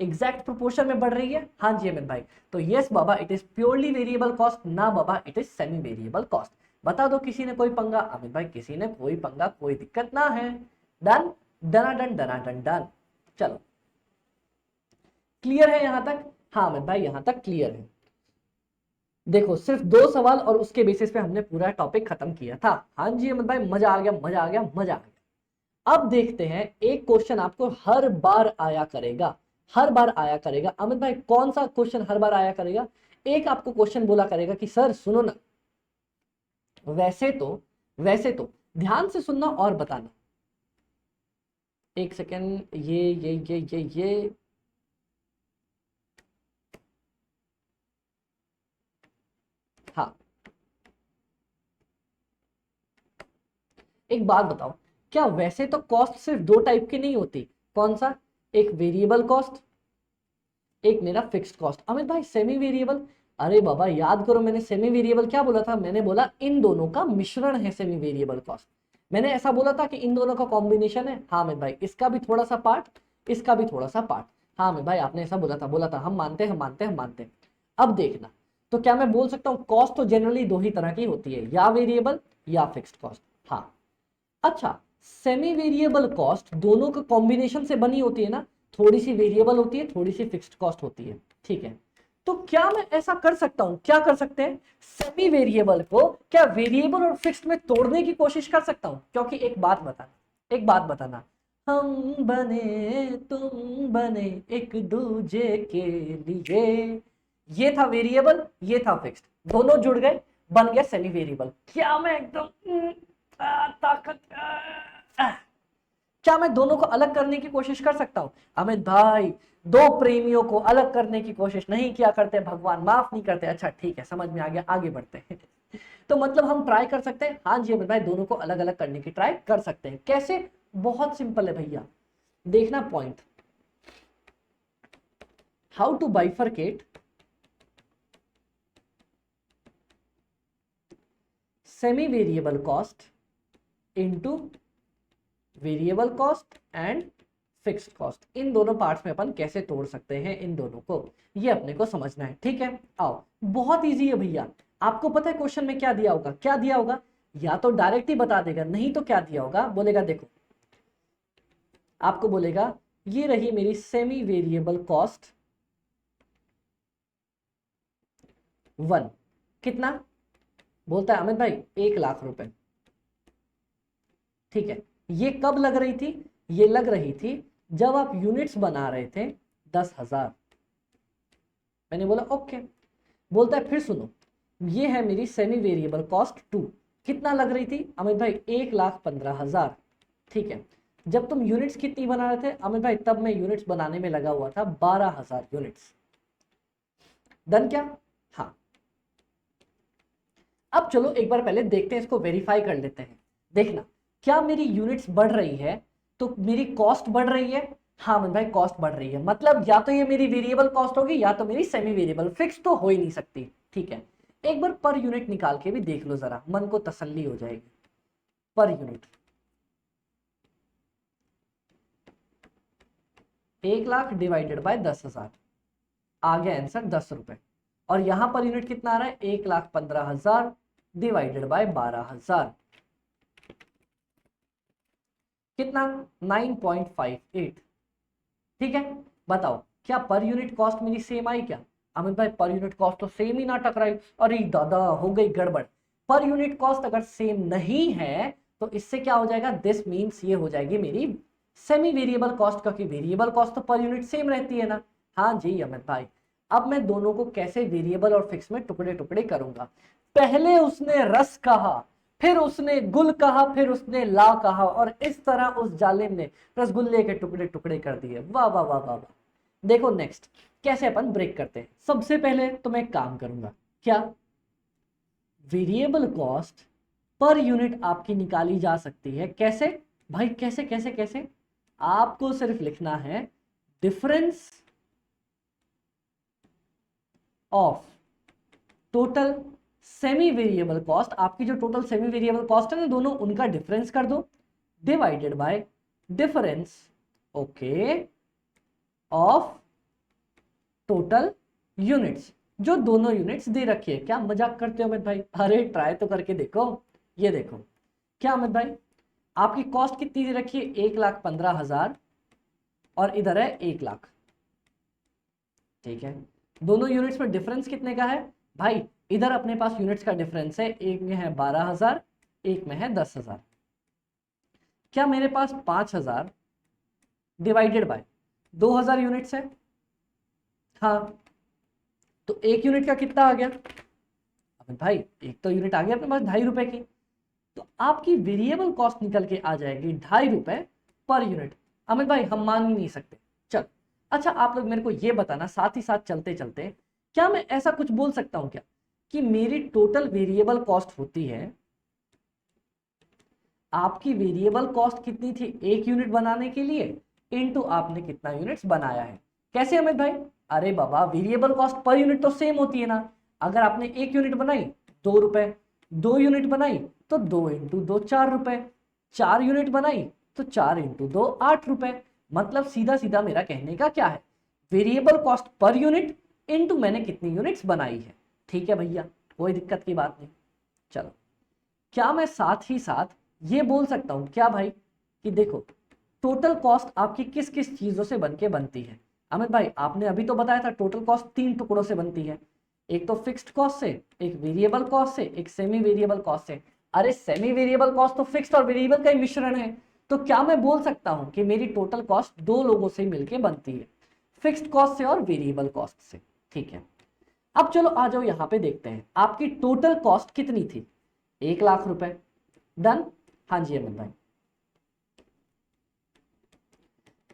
एग्जैक्ट प्रोपोर्शन में बढ़ रही है? हाँ जी अमित भाई। तो यस बाबा, it is purely variable cost, ना बाबा it is semi variable cost. बता दो किसी ने कोई पंगा? अमित भाई किसी ने कोई पंगा, कोई दिक्कत ना है। डन, डनाडन डनाडन डन। चलो क्लियर है यहां तक? हाँ अमित भाई यहां तक क्लियर है। देखो सिर्फ 2 सवाल और उसके बेसिस पे हमने पूरा टॉपिक खत्म किया था। हाँ जी अमित भाई, मजा आ गया, मजा आ गया, मजा आ गया। अब देखते हैं, एक क्वेश्चन आपको हर बार आया करेगा, हर बार आया करेगा। अमित भाई कौन सा क्वेश्चन हर बार आया करेगा? एक आपको क्वेश्चन बोला करेगा कि सर सुनो ना, वैसे तो ध्यान से सुनना और बताना। एक सेकेंड, ये हाँ, एक बात बताओ, क्या वैसे तो कॉस्ट सिर्फ 2 टाइप की नहीं होती? कौन सा? एक वेरिएबल कॉस्ट, एक मेरा फिक्स्ड कॉस्ट। अमित भाई सेमी वेरिएबल? अरे बाबा याद करो, मैंने सेमी वेरिएबल क्या बोला था? मैंने बोला इन दोनों का मिश्रण है सेमी वेरिएबल कॉस्ट। मैंने ऐसा बोला था कि इन दोनों का कॉम्बिनेशन है। हाँ अमित भाई, इसका भी थोड़ा सा पार्ट, इसका भी थोड़ा सा पार्ट। हाँ अमित भाई आपने ऐसा बोला था, हम मानते हैं। अब देखना, तो क्या मैं बोल सकता हूँ कॉस्ट तो जनरली 2 ही तरह की होती है, या वेरिएबल या फिक्स्ड कॉस्ट। हाँ अच्छा, सेमी वेरिएबल कॉस्ट दोनों के कॉम्बिनेशन से बनी होती है ना, थोड़ी सी वेरिएबल होती है, थोड़ी सी फिक्स्ड कॉस्ट होती है। ठीक है, तो क्या मैं ऐसा कर सकता हूं? क्या कर सकते हैं? सेमी वेरिएबल को क्या वेरिएबल और फिक्स्ड में तोड़ने की कोशिश कर सकता हूं? क्योंकि एक बात बताना, हम बने तुम बने एक दूजे के लिए, ये था वेरिएबल, ये था फिक्स्ड, दोनों जुड़ गए, बन गया सेमी वेरिएबल। क्या मैं एकदम ताकत क्या मैं दोनों को अलग करने की कोशिश कर सकता हूं? अमित भाई, 2 प्रेमियों को अलग करने की कोशिश नहीं किया करते, भगवान माफ नहीं करते। अच्छा ठीक है, समझ में आ गया, आगे बढ़ते हैं। तो मतलब हम ट्राई कर सकते हैं। हाँ जी अमित भाई, दोनों को अलग अलग करने की ट्राई कर सकते हैं। कैसे? बहुत सिंपल है भैया, देखना point, how to bifurcate semi variable cost into variable cost and fixed cost. इन दोनों पार्ट्स में अपन कैसे तोड़ सकते हैं इन दोनों को, ये अपने को समझना है। ठीक है, आओ, बहुत इजी है भैया। आपको पता है क्वेश्चन में क्या दिया होगा? क्या दिया होगा? या तो डायरेक्ट ही बता देगा, नहीं तो क्या दिया होगा? बोलेगा देखो, आपको बोलेगा ये रही मेरी सेमी वेरिएबल कॉस्ट 1, कितना? बोलता है अमित भाई 1,00,000 रुपए। ठीक है, ये कब लग रही थी? ये लग रही थी जब आप यूनिट्स बना रहे थे 10,000। मैंने बोला ओके। बोलता है फिर सुनो, ये है मेरी सेमी वेरिएबल कॉस्ट 2, कितना लग रही थी? अमित भाई 1,15,000। ठीक है। जब तुम यूनिट्स कितनी बना रहे थे अमित भाई, तब मैं यूनिट्स बनाने में लगा हुआ था 12,000 यूनिट्स। डन क्या? हाँ। अब चलो एक बार पहले देखते हैं, इसको वेरीफाई कर लेते हैं। देखना क्या मेरी यूनिट्स बढ़ रही है तो मेरी कॉस्ट बढ़ रही है। हाँ अमित भाई कॉस्ट बढ़ रही है, मतलब या तो ये मेरी वेरिएबल कॉस्ट होगी या तो मेरी सेमी वेरिएबल, फिक्स तो हो ही नहीं सकती। ठीक है, एक बार पर यूनिट निकाल के भी देख लो जरा, मन को तसल्ली हो जाएगी। पर यूनिट 1,00,000 डिवाइडेड बाय 10,000, आ गया आंसर 10 रुपए। और यहां पर यूनिट कितना आ रहा है? 1,15,000 डिवाइडेड बाय 12,000, कितना? 9.58। ठीक है, बताओ क्या पर यूनिट कॉस्ट मेरी सेम आई क्या? अमित भाई पर यूनिट कॉस्ट तो सेम ही ना टकराई। अरे दादा हो गई गड़बड़। पर यूनिट कॉस्ट अगर सेम नहीं है तो इससे क्या हो जाएगा? दिस मीन्स ये हो जाएगी मेरी सेमी वेरिएबल कॉस्ट, क्योंकि वेरिएबल कॉस्ट तो पर यूनिट सेम रहती है ना। हाँ जी अमित भाई। अब मैं दोनों को कैसे वेरिएबल और फिक्स में टुकड़े टुकड़े करूंगा। पहले उसने रस कहा, फिर उसने गुल कहा, फिर उसने ला कहा, और इस तरह उस जालिम ने रसगुल्ले के टुकड़े टुकड़े कर दिए। वाह वाह वाह वाह वाह। देखो नेक्स्ट कैसे अपन ब्रेक करते हैं। सबसे पहले तो मैं एक काम करूंगा, क्या वेरिएबल कॉस्ट पर यूनिट आपकी निकाली जा सकती है। कैसे भाई? कैसे कैसे कैसे? आपको सिर्फ लिखना है difference of total semi variable cost. आपकी जो टोटल सेमी वेरिएबल कॉस्ट है ना, दोनों उनका डिफरेंस कर दो, divided by difference, okay, of total units. जो दोनों यूनिट्स दे रखी है। क्या मजाक करते हो अमित भाई? अरे ट्राई तो करके देखो। ये देखो क्या अमित भाई, आपकी कॉस्ट कितनी दे रखी है? 1,15,000 और इधर है 1,00,000। ठीक है, दोनों यूनिट्स में डिफरेंस कितने का है भाई? इधर अपने पास यूनिट्स का डिफरेंस है, एक में है 12,000, एक में है 10,000। क्या मेरे पास 5,000 डिवाइडेड बाय 2,000 यूनिट्स है? हाँ, तो एक यूनिट का कितना आ गया? अब भाई एक तो यूनिट आ गया अपने पास 2.5 रुपए की, तो आपकी वेरिएबल कॉस्ट निकल के आ जाएगी 2.5 रुपए पर यूनिट। अमित भाई हम मान ही नहीं सकते। चल अच्छा, आप लोग मेरे को ये बताना साथ ही साथ चलते चलते, क्या मैं ऐसा कुछ बोल सकता हूं क्या कि मेरी टोटल वेरिएबल कॉस्ट होती है, आपकी वेरिएबल कॉस्ट कितनी थी एक यूनिट बनाने के लिए, इनटू आपने कितना यूनिट्स बनाया है। कैसे अमित भाई? अरे बाबा वेरिएबल कॉस्ट पर यूनिट तो सेम होती है ना। अगर आपने एक यूनिट बनाई 2 रुपए, 2 यूनिट बनाई तो 2 × 2 4 रुपए, 4 यूनिट बनाई तो 4 × 2 8 रुपए। मतलब सीधा सीधा मेरा कहने का क्या है, variable cost per unit into मैंने कितनी यूनिट्स बनाई है। ठीक है भैया, कोई दिक्कत की बात नहीं। चलो, क्या मैं साथ ही साथ ये बोल सकता हूं क्या भाई कि देखो टोटल कॉस्ट आपकी किस किस चीजों से बनके बनती है। अमित भाई आपने अभी तो बताया था टोटल कॉस्ट 3 टुकड़ों से बनती है, एक तो फिक्स्ड कॉस्ट से, एक वेरिएबल कॉस्ट से, एक सेमी वेरिएबल कॉस्ट से। अरे सेमी वेरिएबल कॉस्ट तो फिक्स्ड और वेरिएबल का ही मिश्रण है। तो क्या मैं बोल सकता हूं कि मेरी टोटल कॉस्ट दो लोगों से मिलकर बनती है, फिक्स्ड कॉस्ट से और वेरिएबल कॉस्ट से। ठीक है, अब चलो आ जाओ यहां पे देखते हैं आपकी टोटल कॉस्ट कितनी थी। 1,00,000 रुपए। डन। हाँ जी अमित भाई,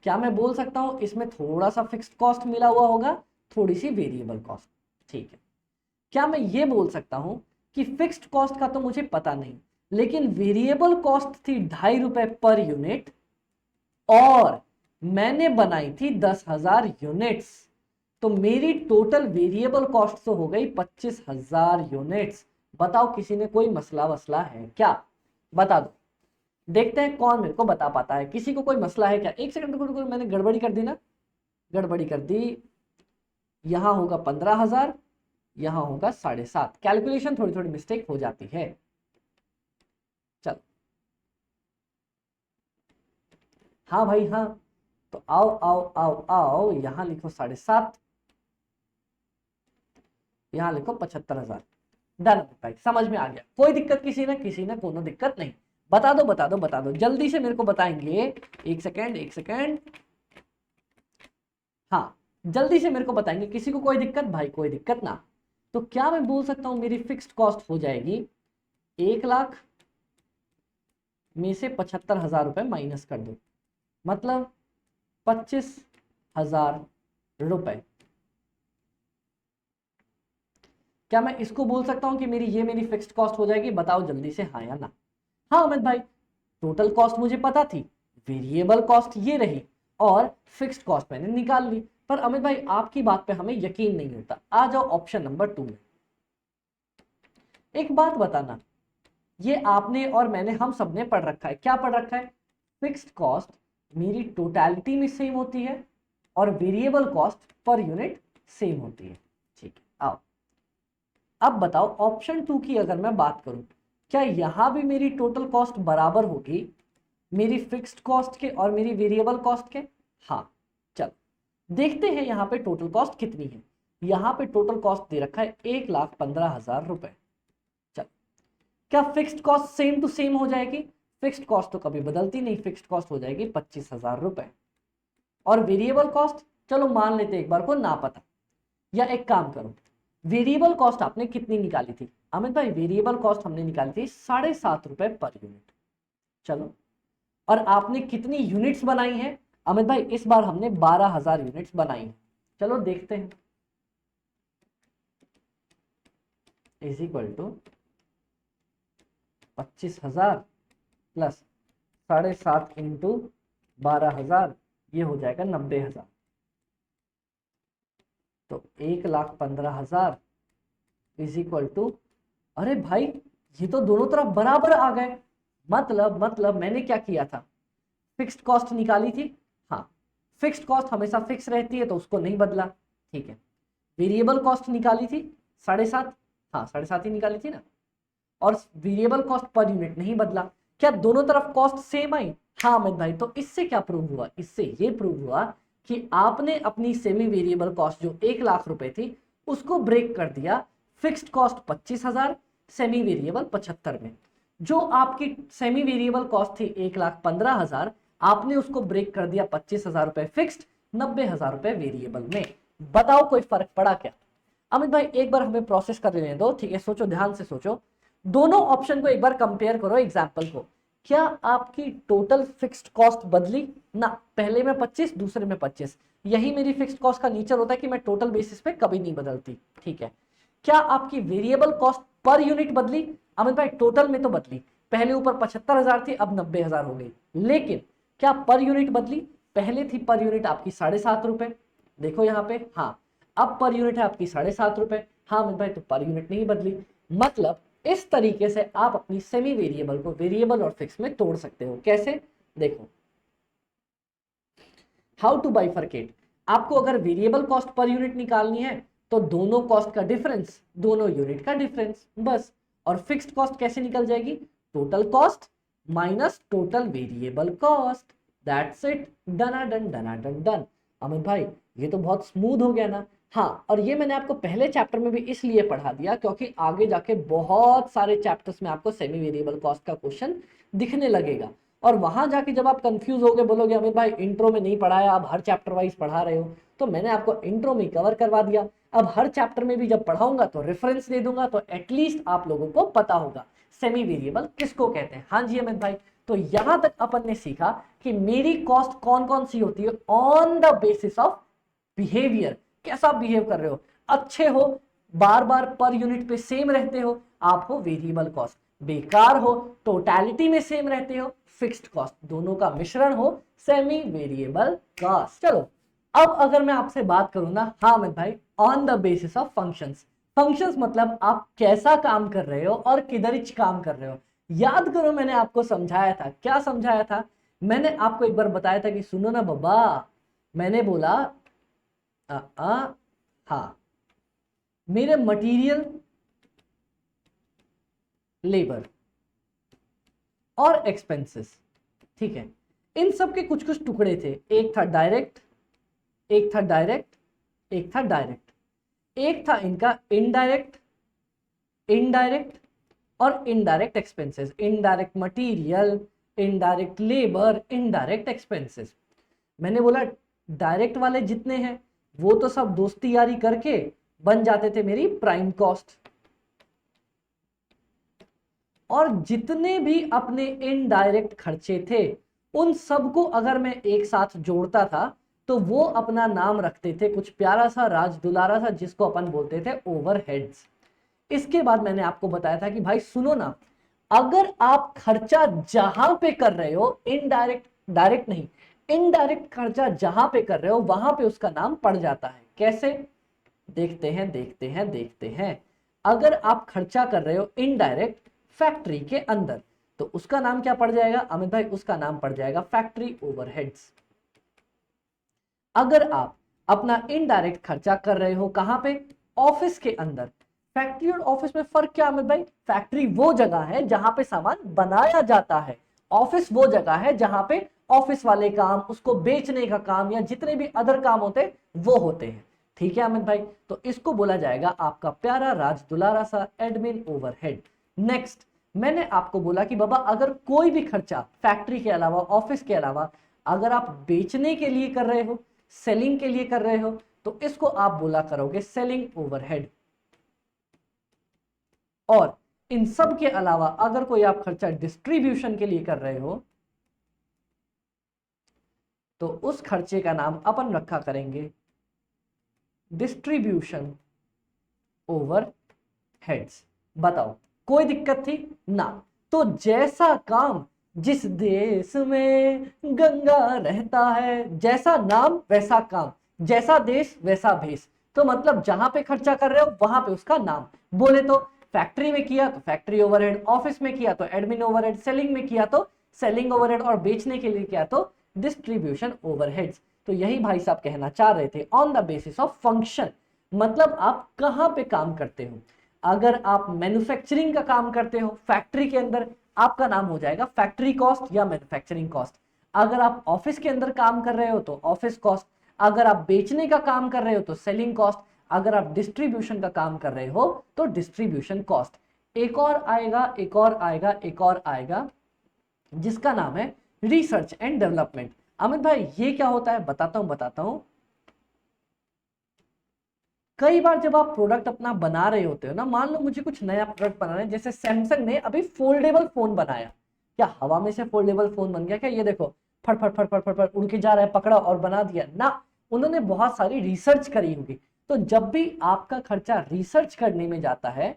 क्या मैं बोल सकता हूं इसमें थोड़ा सा फिक्स्ड कॉस्ट मिला हुआ होगा, थोड़ी सी वेरिएबल कॉस्ट। ठीक है, क्या मैं ये बोल सकता हूं कि फिक्स्ड कॉस्ट का तो मुझे पता नहीं, लेकिन वेरिएबल कॉस्ट थी 2.5 रुपए पर यूनिट और मैंने बनाई थी 10,000 यूनिट्स, तो मेरी टोटल वेरिएबल कॉस्ट तो हो गई 25,000 यूनिट्स। बताओ किसी ने कोई मसला वसला है क्या? बता दो, देखते हैं कौन मेरे को बता पाता है। किसी को कोई मसला है क्या? एक सेकंड रुको रुको, मैंने गड़बड़ी कर दी ना, गड़बड़ी कर दी। यहां होगा 15,000, यहां होगा 7.5। कैलकुलेशन थोड़ी थोड़ी मिस्टेक हो जाती है। चल हाँ भाई हाँ, तो आओ आओ आओ आओ, यहां लिखो 7.5, यहां लिखो 75,000। डन भाई, समझ में आ गया। कोई दिक्कत किसी ने कोनो दिक्कत नहीं। बता दो बता दो बता दो, जल्दी से मेरे को बताएंगे। एक सेकेंड एक सेकेंड, हाँ जल्दी से मेरे को बताएंगे। किसी को कोई दिक्कत? भाई कोई दिक्कत ना। तो क्या मैं बोल सकता हूं मेरी फिक्स्ड कॉस्ट हो जाएगी 1,00,000 में से 75,000 रुपये माइनस कर दो, मतलब 25,000 रुपये। क्या मैं इसको बोल सकता हूं कि मेरी फिक्स्ड कॉस्ट हो जाएगी? बताओ जल्दी से, हाँ या ना। हाँ अमित भाई, टोटल कॉस्ट मुझे पता थी, वेरिएबल कॉस्ट ये रही और फिक्स्ड कॉस्ट मैंने निकाल ली। पर अमित भाई आपकी बात पे हमें यकीन नहीं होता। आ जाओ ऑप्शन नंबर 2 में। एक बात बताना, ये आपने और मैंने हम सबने पढ़ रखा है, क्या पढ़ रखा है? फिक्स्ड कॉस्ट मेरी टोटलिटी में सेम होती है और variable cost per unit same होती है। ठीक है, आओ अब बताओ ऑप्शन 2 की अगर मैं बात करूं, क्या यहां भी मेरी टोटल कॉस्ट बराबर होगी मेरी फिक्स्ड कॉस्ट के और मेरी वेरिएबल कॉस्ट के? हाँ, चलो देखते हैं यहां पे टोटल कॉस्ट कितनी है। यहां पे टोटल कॉस्ट दे रखा है 1,15,000 रुपए। चलो, क्या fixed cost same to same हो जाएगी? फिक्स्ड कॉस्ट तो कभी बदलती नहीं, फिक्स्ड कॉस्ट हो जाएगी 25,000 रुपए। और वेरिएबल कॉस्ट चलो मान लेते एक बार को ना पता, या एक काम करो, वेरिएबल कॉस्ट आपने कितनी निकाली थी अमित भाई? वेरिएबल कॉस्ट हमने निकाली थी 7.5 रुपए पर यूनिट। चलो, और आपने कितनी यूनिट्स बनाई है अमित भाई? इस बार हमने 12,000 यूनिट्स बनाई है। चलो देखते हैं, is equal to 25,000 plus 7.5 into 12,000, ये हो जाएगा 90,000। तो 1,15,000 इज इक्वल टू, अरे भाई ये तो दोनों तरफ बराबर आ गए। मतलब मैंने क्या किया था? फिक्स्ड कॉस्ट निकाली थी। हाँ, फिक्स्ड कॉस्ट हमेशा फिक्स रहती है तो उसको नहीं बदला, ठीक है। वेरिएबल कॉस्ट निकाली थी 7.5, हाँ 7.5 ही निकाली थी ना, और वेरिएबल कॉस्ट पर यूनिट नहीं बदला। क्या दोनों तरफ कॉस्ट सेम आई? हाँ अमित भाई, तो इससे क्या प्रूव हुआ? इससे ये प्रूव हुआ कि आपने अपनी सेमी वेरिएबल कॉस्ट जो 1,00,000 रुपए थी उसको ब्रेक कर दिया फिक्स्ड कॉस्ट 25,000, सेमी वेरिएबल 75 में। जो आपकी सेमी वेरिएबल कॉस्ट थी 1,15,000, आपने उसको ब्रेक कर दिया 25,000 रुपए फिक्स्ड, 90,000 रुपए वेरिएबल में। बताओ कोई फर्क पड़ा क्या? अमित भाई एक बार हमें प्रोसेस कर लेने दो, ठीक है, सोचो, ध्यान से सोचो, दोनों ऑप्शन को एक बार कंपेयर करो एग्जांपल को। क्या आपकी टोटल फिक्स्ड कॉस्ट बदली? ना, पहले में 25 दूसरे में 25, यही मेरी फिक्स्ड कॉस्ट का नेचर होता है कि मैं टोटल बेसिस पे कभी नहीं बदलती, ठीक है। क्या आपकी वेरिएबल कॉस्ट पर यूनिट बदली? अमित भाई टोटल में तो बदली, पहले ऊपर 75,000 थी अब 90,000 हो गई, लेकिन क्या पर यूनिट बदली? पहले थी पर यूनिट आपकी 7.5 रुपए, देखो यहाँ पे, हाँ अब पर यूनिट है आपकी 7.5 रुपए। हाँ अमित भाई, तो पर यूनिट नहीं बदली। मतलब इस तरीके से आप अपनी सेमी वेरिएबल को वेरिएबल और फिक्स में तोड़ सकते हो। कैसे? देखो, हाउ टू बाइफरकेट। आपको अगर वेरिएबल कॉस्ट पर यूनिट निकालनी है तो दोनों कॉस्ट का डिफरेंस, दोनों यूनिट का डिफरेंस, बस। और फिक्स्ड कॉस्ट कैसे निकल जाएगी? Total cost minus total variable cost, that's it, डना डन डना डन डन। अमित भाई ये तो बहुत स्मूथ हो गया ना। हाँ, और ये मैंने आपको पहले चैप्टर में भी इसलिए पढ़ा दिया क्योंकि आगे जाके बहुत सारे चैप्टर्स में आपको सेमी वेरिएबल कॉस्ट का क्वेश्चन दिखने लगेगा, और वहां जाके जब आप कंफ्यूज होगे, बोलोगे अमित भाई इंट्रो में नहीं पढ़ाया, आप हर चैप्टर वाइज पढ़ा रहे हो, तो मैंने आपको इंट्रो में कवर करवा दिया। अब हर चैप्टर में भी जब पढ़ाऊंगा तो रेफरेंस दे दूंगा, तो एटलीस्ट आप लोगों को पता होगा सेमी वेरिएबल किसको कहते हैं। हाँ जी अमित भाई, तो यहां तक अपन ने सीखा कि मेरी कॉस्ट कौन कौन सी होती है on the basis of behaviour. कैसा बिहेव कर रहे हो, अच्छे हो, बार बार पर यूनिट पे सेम रहते हो, आप हो वेरिएबल कॉस्ट, बेकार हो, टोटलिटी में सेम रहते हो, फिक्स्ड कॉस्ट, दोनों का मिश्रण हो सेमी वेरिएबल कॉस्ट। चलो अब अगर मैं आपसे बात करूं ना, हाँ अमित भाई, on the basis of functions. Functions मतलब आप कैसा काम कर रहे हो और किधर काम कर रहे हो। याद करो मैंने आपको समझाया था, क्या समझाया था? मैंने आपको एक बार बताया था कि सुनो ना बाबा, मैंने बोला हाँ, मेरे मटेरियल, लेबर और एक्सपेंसेस, ठीक है, इन सब के कुछ कुछ टुकड़े थे। एक था डायरेक्ट, एक था डायरेक्ट, एक था डायरेक्ट, एक था इनका इनडायरेक्ट, इनडायरेक्ट और indirect expenses, indirect material, indirect labour, indirect expenses. मैंने बोला डायरेक्ट वाले जितने हैं वो तो सब दोस्ती यारी करके बन जाते थे मेरी प्राइम कॉस्ट, और जितने भी अपने इनडायरेक्ट खर्चे थे उन सबको अगर मैं एक साथ जोड़ता था तो वो अपना नाम रखते थे कुछ प्यारा सा राज दुलारा सा, जिसको अपन बोलते थे ओवरहेड्स। इसके बाद मैंने आपको बताया था कि भाई सुनो ना, अगर आप खर्चा जहां पे कर रहे हो, इनडायरेक्ट डायरेक्ट नहीं, इनडायरेक्ट खर्चा जहां पे कर रहे हो वहां पे उसका नाम पड़ जाता है। कैसे? देखते हैं। अगर आप खर्चा कर रहे हो इनडायरेक्ट फैक्ट्री के अंदर तो उसका नाम क्या पड़ जाएगा अमित भाई? उसका नाम पड़ जाएगा फैक्ट्री ओवरहेड्स। अगर आप अपना इनडायरेक्ट खर्चा कर रहे हो कहां पे? ऑफिस के अंदर। फैक्ट्री और ऑफिस में फर्क क्या है भाई? फैक्ट्री वो जगह है जहां पे सामान बनाया जाता है, ऑफिस वो जगह है जहां पे ऑफिस वाले काम, उसको बेचने का काम या जितने भी अदर काम होते हैं वो होते हैं। ठीक है अमित भाई, तो इसको बोला जाएगा आपका प्यारा राज दुलारा सा एडमिन ओवरहेड। नेक्स्ट, मैंने आपको बोला कि बाबा अगर कोई भी खर्चा फैक्ट्री के अलावा, ऑफिस के अलावा अगर आप बेचने के लिए कर रहे हो, सेलिंग के लिए कर रहे हो, तो इसको आप बोला करोगे सेलिंग ओवरहेड। और इन सब के अलावा अगर कोई आप खर्चा डिस्ट्रीब्यूशन के लिए कर रहे हो तो उस खर्चे का नाम अपन रखा करेंगे डिस्ट्रीब्यूशन ओवरहेड्स। बताओ कोई दिक्कत थी ना? तो जैसा काम जिस देश में गंगा रहता है, जैसा नाम वैसा काम, जैसा देश वैसा भेष। तो मतलब जहां पे खर्चा कर रहे हो वहां पे उसका नाम। बोले तो फैक्ट्री में किया तो फैक्ट्री ओवरहेड, ऑफिस में किया तो एडमिन ओवरहेड, सेलिंग में किया तो सेलिंग ओवरहेड, और बेचने के लिए किया तो डिस्ट्रीब्यूशन ओवरहेड्स। तो यही भाई साहब कहना चाह रहे थे on the basis of function, मतलब आप कहां पे काम करते हो। अगर आप मैन्युफैक्चरिंग का काम करते हो फैक्ट्री के अंदर, आपका नाम हो जाएगा फैक्ट्री कॉस्ट या मैन्युफैक्चरिंग कॉस्ट। अगर आप ऑफिस के अंदर काम कर रहे हो तो ऑफिस कॉस्ट, अगर आप बेचने का काम कर रहे हो तो सेलिंग कॉस्ट, अगर आप डिस्ट्रीब्यूशन का काम कर रहे हो तो डिस्ट्रीब्यूशन कॉस्ट। एक और आएगा, एक और आएगा, एक और आएगा, जिसका नाम है रिसर्च एंड डेवलपमेंट। अमित भाई ये क्या होता है? बताता हूं। कई बार जब आप प्रोडक्ट अपना बना रहे होते हो ना, मान लो मुझे कुछ नया प्रोडक्ट बनाना है, जैसे सैमसंग ने अभी फोल्डेबल फोन बनाया। क्या हवा में से फोल्डेबल फोन बन गया क्या? ये देखो, फट फट फट फट फट फट उड़ के जा रहा है, पकड़ा और बना दिया ना। उन्होंने बहुत सारी रिसर्च करी होगी। तो जब भी आपका खर्चा रिसर्च करने में जाता है,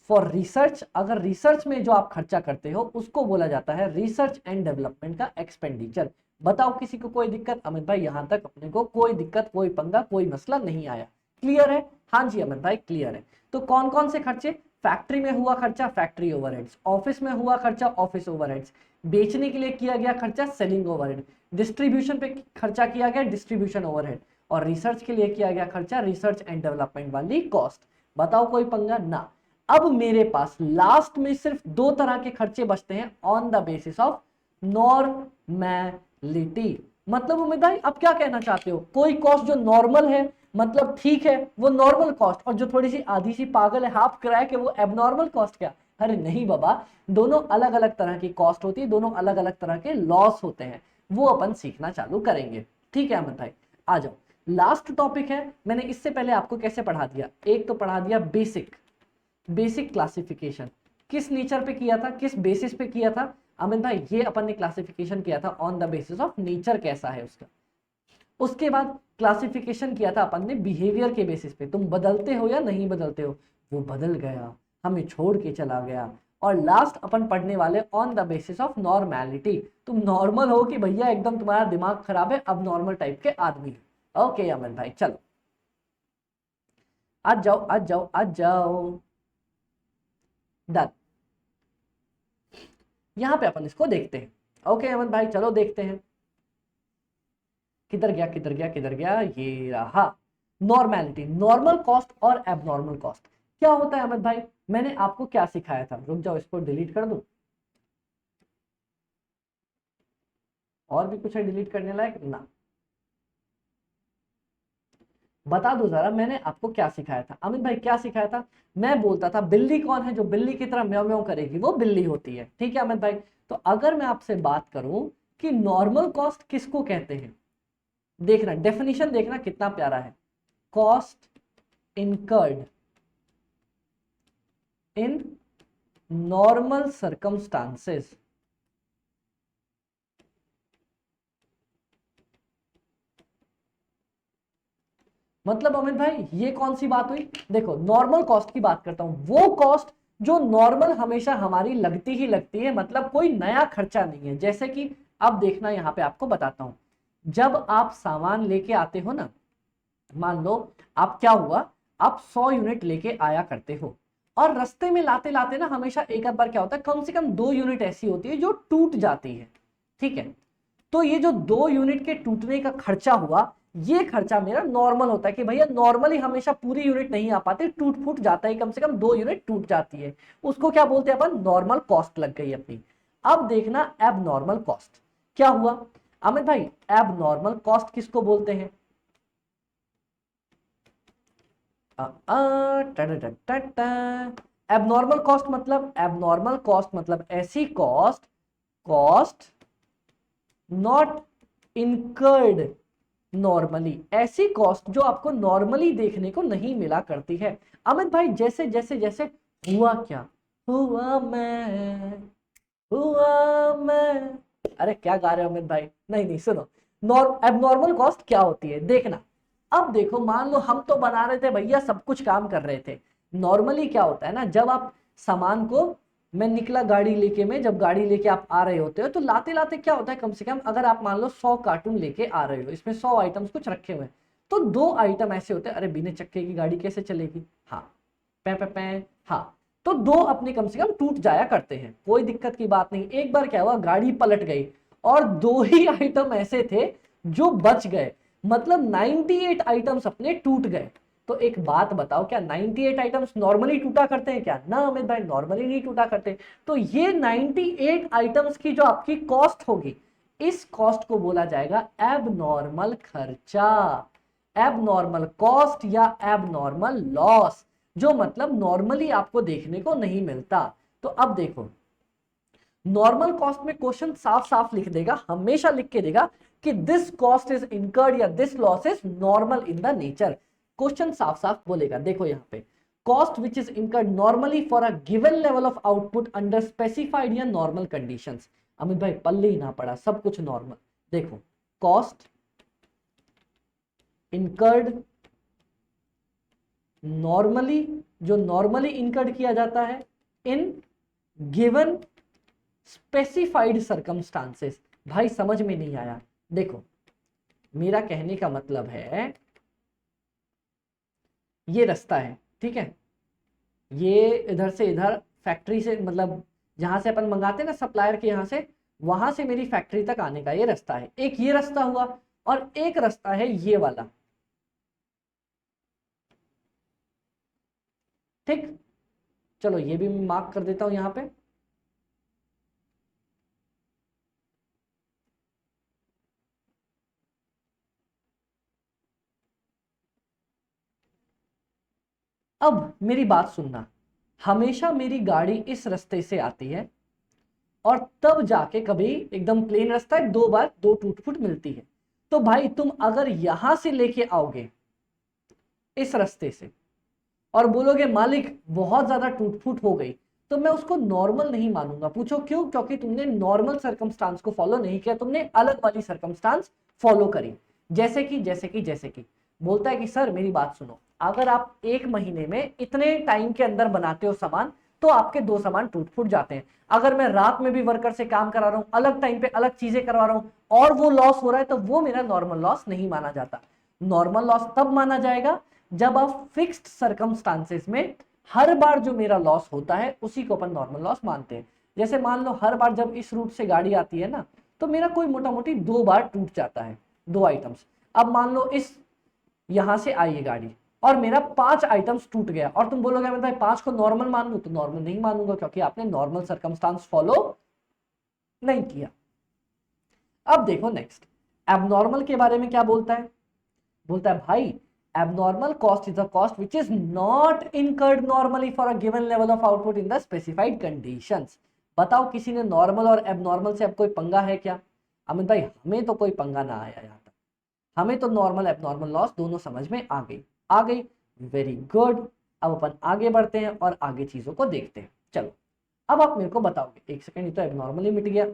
फॉर रिसर्च, अगर रिसर्च में जो आप खर्चा करते हो उसको बोला जाता है रिसर्च एंड डेवलपमेंट का एक्सपेंडिचर। बताओ किसी को कोई दिक्कत? अमित भाई यहां तक अपने को कोई दिक्कत, कोई पंगा, कोई मसला नहीं आया। क्लियर है? हाँ जी अमित भाई क्लियर है। तो कौन कौन से खर्चे? फैक्ट्री में हुआ खर्चा फैक्ट्री ओवरहेड्स, ऑफिस में हुआ खर्चा ऑफिस ओवरहेड्स, बेचने के लिए किया गया खर्चा सेलिंग ओवरहेड, डिस्ट्रीब्यूशन पे खर्चा किया गया डिस्ट्रीब्यूशन ओवरहेड, और रिसर्च के लिए किया गया खर्चा रिसर्च एंड डेवलपमेंट वाली कॉस्ट। बताओ कोई पंगा ना? अब मेरे पास लास्ट में सिर्फ दो तरह के खर्चे बचते हैं on the basis of normality. मतलब उम्मीद भाई अब क्या कहना चाहते हो? कोई कॉस्ट जो नॉर्मल है, मतलब ठीक है, वो नॉर्मल कॉस्ट, और जो थोड़ी सी आधी सी पागल है, हाफ क्रैक है, वो एबनॉर्मल कॉस्ट क्या? अरे नहीं बाबा, दोनों अलग अलग तरह की कॉस्ट होती है, दोनों अलग अलग तरह के लॉस होते हैं, वो अपन सीखना चालू करेंगे। ठीक है अमित भाई, आ जाओ। लास्ट टॉपिक है, मैंने इससे पहले आपको कैसे पढ़ा दिया, एक तो पढ़ा दिया बेसिक क्लासिफिकेशन। किस नेचर पे किया था, किस बेसिस पे किया था अमित भाई? ये अपन ने क्लासिफिकेशन किया था on the basis of nature कैसा है उसका। उसके बाद क्लासिफिकेशन किया था अपन ने बिहेवियर के बेसिस पे, तुम बदलते हो या नहीं बदलते हो। वो बदल गया, हमें छोड़ के चला गया। और लास्ट अपन पढ़ने वाले on the basis of normality, तुम नॉर्मल हो कि भैया एकदम तुम्हारा दिमाग खराब है, अब नॉर्मल टाइप के आदमी हो। ओके अमित भाई चलो, आज जाओ आज जाओ आज जाओ। डन। यहां पे अपन इसको देखते हैं। ओके अमन भाई चलो देखते हैं। किधर गया किधर गया किधर गया, ये रहा। नॉर्मैलिटी, नॉर्मल कॉस्ट और एबनॉर्मल कॉस्ट क्या होता है अमित भाई? मैंने आपको क्या सिखाया था? रुक जाओ, इसको डिलीट कर दूं। और भी कुछ है डिलीट करने लायक ना? बता दो जरा, मैंने आपको क्या सिखाया था अमित भाई? क्या सिखाया था? मैं बोलता था बिल्ली कौन है जो बिल्ली की तरह म्याऊं म्याऊं करेगी, वो बिल्ली होती है। ठीक है अमित भाई, तो अगर मैं आपसे बात करूं कि नॉर्मल कॉस्ट किसको कहते हैं, देखना डेफिनेशन, देखना कितना प्यारा है। Cost incurred in normal circumstances. मतलब अमित भाई ये कौन सी बात हुई? देखो नॉर्मल कॉस्ट की बात करता हूं, वो कॉस्ट जो नॉर्मल हमेशा हमारी लगती ही लगती है, मतलब कोई नया खर्चा नहीं है। जैसे कि अब देखना, यहां पे आपको बताता हूं, जब आप सामान लेके आते हो ना, मान लो आप क्या हुआ, आप 100 यूनिट लेके आया करते हो, और रास्ते में लाते लाते ना हमेशा एक आध बार क्या होता है, कम से कम 2 यूनिट ऐसी होती है जो टूट जाती है। ठीक है, तो ये जो 2 यूनिट के टूटने का खर्चा हुआ, ये खर्चा मेरा नॉर्मल होता है कि भैया नॉर्मली हमेशा पूरी यूनिट नहीं आ पाती, टूट फूट जाता है, कम से कम 2 यूनिट टूट जाती है, उसको क्या बोलते हैं अपन, नॉर्मल कॉस्ट लग गई अपनी। अब देखना एब नॉर्मल कॉस्ट क्या हुआ अमित भाई। एब नॉर्मल कॉस्ट किसको बोलते हैं? एबनॉर्मल कॉस्ट मतलब ऐसी cost, cost not incurred normally, ऐसी कॉस्ट जो आपको नॉर्मली देखने को नहीं मिला करती है। अमित भाई जैसे जैसे जैसे हुआ क्या, हुआ मैं, अरे क्या गा रहे हो अमित भाई? नहीं नहीं सुनो, एबनॉर्मल कॉस्ट क्या होती है देखना। अब देखो मान लो हम तो बना रहे थे भैया, सब कुछ काम कर रहे थे। नॉर्मली क्या होता है ना, जब आप सामान को, मैं निकला गाड़ी लेके, मैं जब गाड़ी लेके आप आ रहे होते हो तो लाते लाते क्या होता है, कम से कम अगर आप मान लो 100 कार्टून लेके आ रहे हो, इसमें 100 आइटम्स कुछ रखे हुए हैं, तो 2 आइटम ऐसे होते हैं, अरे बिना चक्के की गाड़ी कैसे चलेगी, हाँ पे हाँ, तो 2 अपने कम से कम टूट जाया करते हैं, कोई दिक्कत की बात नहीं। एक बार क्या हुआ, गाड़ी पलट गई और 2 ही आइटम ऐसे थे जो बच गए, मतलब 98 आइटम्स अपने टूट गए। तो एक बात बताओ, क्या 98 आइटम्स नॉर्मली टूटा करते हैं क्या? ना अमित भाई, नॉर्मली नहीं टूटा करते। तो ये 98 आइटम्स की जो आपकी कॉस्ट होगी, इस कॉस्ट को बोला जाएगा एबनॉर्मल खर्चा, एबनॉर्मल कॉस्ट या एबनॉर्मल लॉस, जो मतलब नॉर्मली आपको देखने को नहीं मिलता। तो अब देखो, नॉर्मल कॉस्ट में क्वेश्चन साफ साफ लिख देगा, हमेशा लिख के देगा कि दिस कॉस्ट इज इनकर्ड या this loss is normal in the nature. Question साफ साफ बोलेगा, देखो यहां पे, cost which is incurred normally for a given level of output under specified या नॉर्मल कंडीशंस। अमित भाई पल्ले ही ना पड़ा, सब कुछ नॉर्मल। देखो, कॉस्ट इनकर्ड नॉर्मली, जो नॉर्मली इनकर्ड किया जाता है इन गिवन स्पेसिफाइड सर्कमस्टांसेस। भाई समझ में नहीं आया? देखो मेरा कहने का मतलब है, ये रास्ता है, ठीक है, ये इधर से इधर फैक्ट्री से, मतलब जहां से अपन मंगाते हैं ना सप्लायर के यहां से, वहां से मेरी फैक्ट्री तक आने का ये रास्ता है। एक ये रास्ता हुआ और एक रास्ता है ये वाला, ठीक। चलो ये भी मार्क कर देता हूं यहां पे। अब मेरी बात सुनना, हमेशा मेरी गाड़ी इस रास्ते से आती है और तब जाके कभी एकदम प्लेन रास्ता है, 2 बार 2 टूट फूट मिलती है। तो भाई तुम अगर यहां से लेके आओगे इस रास्ते से और बोलोगे मालिक बहुत ज्यादा टूट फूट हो गई, तो मैं उसको नॉर्मल नहीं मानूंगा। पूछो क्यों? क्योंकि तुमने नॉर्मल सर्कमस्टांस को फॉलो नहीं किया, तुमने अलग वाली सर्कमस्टांस फॉलो करी। जैसे कि बोलता है कि सर मेरी बात सुनो, अगर आप 1 महीने में इतने टाइम के अंदर बनाते हो सामान, तो आपके 2 सामान टूट फूट जाते हैं। अगर मैं रात में भी वर्कर से काम करा रहा हूं, अलग टाइम पे अलग चीजें करवा रहा हूं और वो लॉस हो रहा है, तो वो मेरा नॉर्मल लॉस नहीं माना जाता। नॉर्मल लॉस तब माना जाएगा जब आप फिक्स्ड सर्कमस्टांसेस में हर बार जो मेरा लॉस होता है उसी को अपन नॉर्मल लॉस मानते हैं। जैसे मान लो हर बार जब इस रूट से गाड़ी आती है ना, तो मेरा कोई मोटा मोटी 2 बार टूट जाता है, 2 आइटम्स। अब मान लो इस यहां से आई है गाड़ी और मेरा 5 आइटम्स टूट गया, और तुम बोलोगे मैं भाई 5 को नॉर्मल मान लू, तो नॉर्मल नहीं मानूंगा, क्योंकि आपने नॉर्मल सर्कमस्टांस फॉलो नहीं किया। अब देखो नेक्स्ट, एबनॉर्मल के बारे में क्या बोलता है? बोलता है भाई abnormal cost is a cost which is not incurred normally for a given level of output in the specified conditions। बताओ किसी ने नॉर्मल और एबनॉर्मल से अब कोई पंगा है क्या? अमित भाई हमें तो कोई पंगा ना आया यहाँ तक, हमें तो नॉर्मल एबनॉर्मल लॉस दोनों समझ में आ गई, आ गई। Very good. अब अपन आगे बढ़ते हैं और आगे चीजों को देखते हैं। चलो अब आप मेरे को बताओगे, एक सेकंड, ये तो एबनॉर्मली मिट गया।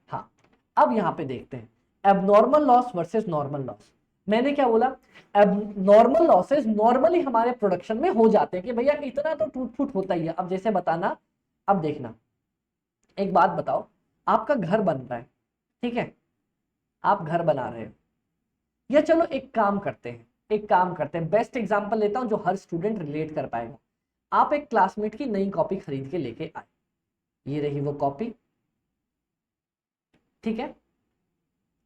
हाँ, अब यहां पे देखते हैं abnormal loss versus normal loss. मैंने क्या बोला, एबनॉर्मल लॉसेस नॉर्मली हमारे प्रोडक्शन में हो जाते हैं कि भैया इतना तो टूट फूट होता ही है। अब जैसे बताना, अब देखना, एक बात बताओ, आपका घर बन रहा है, ठीक है, आप घर बना रहे हो, या चलो एक काम करते हैं, एक काम करते हैं, बेस्ट एग्जांपल लेता हूं जो हर स्टूडेंट रिलेट कर पाएगा। आप एक क्लासमेट की नई कॉपी खरीद के लेके आए, ये रही वो कॉपी, ठीक है,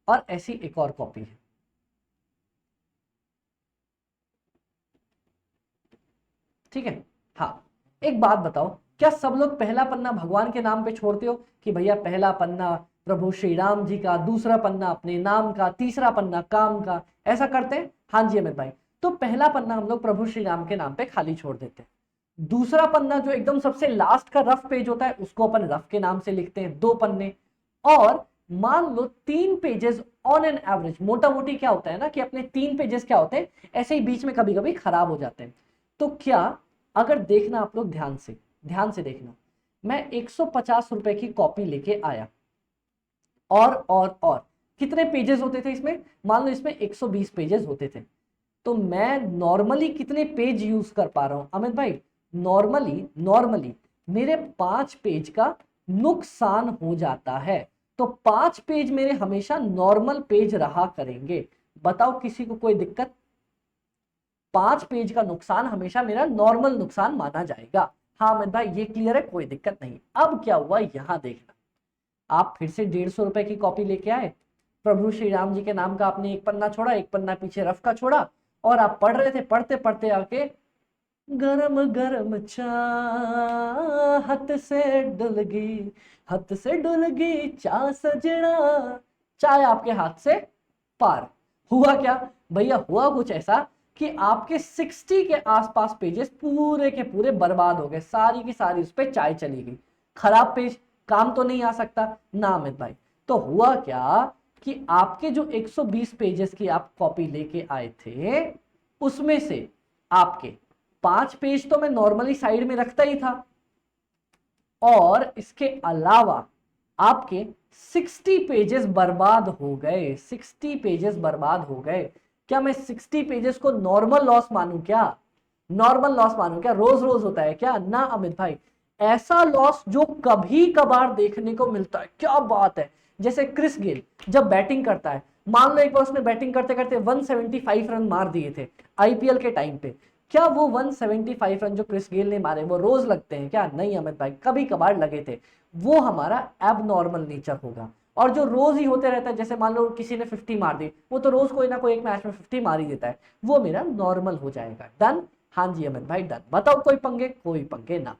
और ऐसी एक और कॉपी है, ठीक है। हाँ, एक बात बताओ, क्या सब लोग पहला पन्ना भगवान के नाम पे छोड़ते हो कि भैया पहला पन्ना प्रभु श्री राम जी का, दूसरा पन्ना अपने नाम का, तीसरा पन्ना काम का, ऐसा करते हैं? हाँ जी अमित भाई। तो पहला पन्ना हम लोग प्रभु श्री राम के नाम पे खाली छोड़ देते हैं। दूसरा पन्ना जो एकदम सबसे लास्ट का रफ पेज होता है उसको अपन रफ के नाम से लिखते हैं, 2 पन्ने। और मान लो 3 पेजेस ऑन एन एवरेज, मोटा मोटी क्या होता है ना कि अपने 3 पेजेस क्या होते हैं, ऐसे ही बीच में कभी कभी खराब हो जाते हैं। तो क्या, अगर देखना आप लोग ध्यान से देखना, मैं 150 रुपए की कॉपी लेके आया, और कितने पेजेस होते थे इसमें, मान लो इसमें 120 पेजेस होते थे, तो मैं नॉर्मली कितने पेज यूज कर पा रहा हूं अमित भाई? नॉर्मली मेरे 5 पेज का नुकसान हो जाता है। तो 5 पेज मेरे हमेशा नॉर्मल पेज रहा करेंगे। बताओ किसी को कोई दिक्कत? 5 पेज का नुकसान हमेशा मेरा नॉर्मल नुकसान माना जाएगा। हाँ अमित भाई ये क्लियर है, कोई दिक्कत नहीं। अब क्या हुआ यहां देखना, आप फिर से 150 रुपए की कॉपी लेके आए, प्रभु श्री राम जी के नाम का आपने एक पन्ना छोड़ा, एक पन्ना पीछे रफ का छोड़ा, और आप पढ़ रहे थे, पढ़ते पढ़ते आके गरम गरम चाहत से डुलगी, हथ से डुलगी चा सजना, चाय आपके हाथ से पार। हुआ क्या भैया? हुआ कुछ ऐसा कि आपके 60 के आसपास पेजेस पूरे के पूरे बर्बाद हो गए, सारी की सारी उस पर चाय चली गई। खराब पेज काम तो नहीं आ सकता ना अमित भाई। तो हुआ क्या कि आपके जो 120 पेजेस की आप कॉपी लेके आए थे उसमें से आपके 5 पेज तो मैं नॉर्मली साइड में रखता ही था, और इसके अलावा आपके 60 पेजेस बर्बाद हो गए, 60 पेजेस बर्बाद हो गए। क्या मैं 60 पेजेस को नॉर्मल लॉस मानूं क्या? नॉर्मल लॉस मानूं क्या? रोज रोज होता है क्या? ना अमित भाई, ऐसा लॉस जो कभी कभार देखने को मिलता है। क्या बात है, जैसे क्रिस गेल जब बैटिंग करता है, मान लो एक बार उसने बैटिंग करते करते 175 रन मार दिए थे आईपीएल के टाइम पे, क्या वो 175 रन जो क्रिस गेल ने मारे वो रोज लगते हैं क्या? नहीं अमित भाई, कभी कभार लगे थे। वो हमारा एबनॉर्मल नेचर होगा। और जो रोज ही होते रहता है, जैसे मान लो किसी ने 50 मार दी, वो तो रोज कोई ना कोई एक मैच में 50 मार ही देता है, वो मेरा नॉर्मल हो जाएगा। डन? हाँ जी अमित भाई डन। बताओ कोई पंगे? कोई पंगे ना।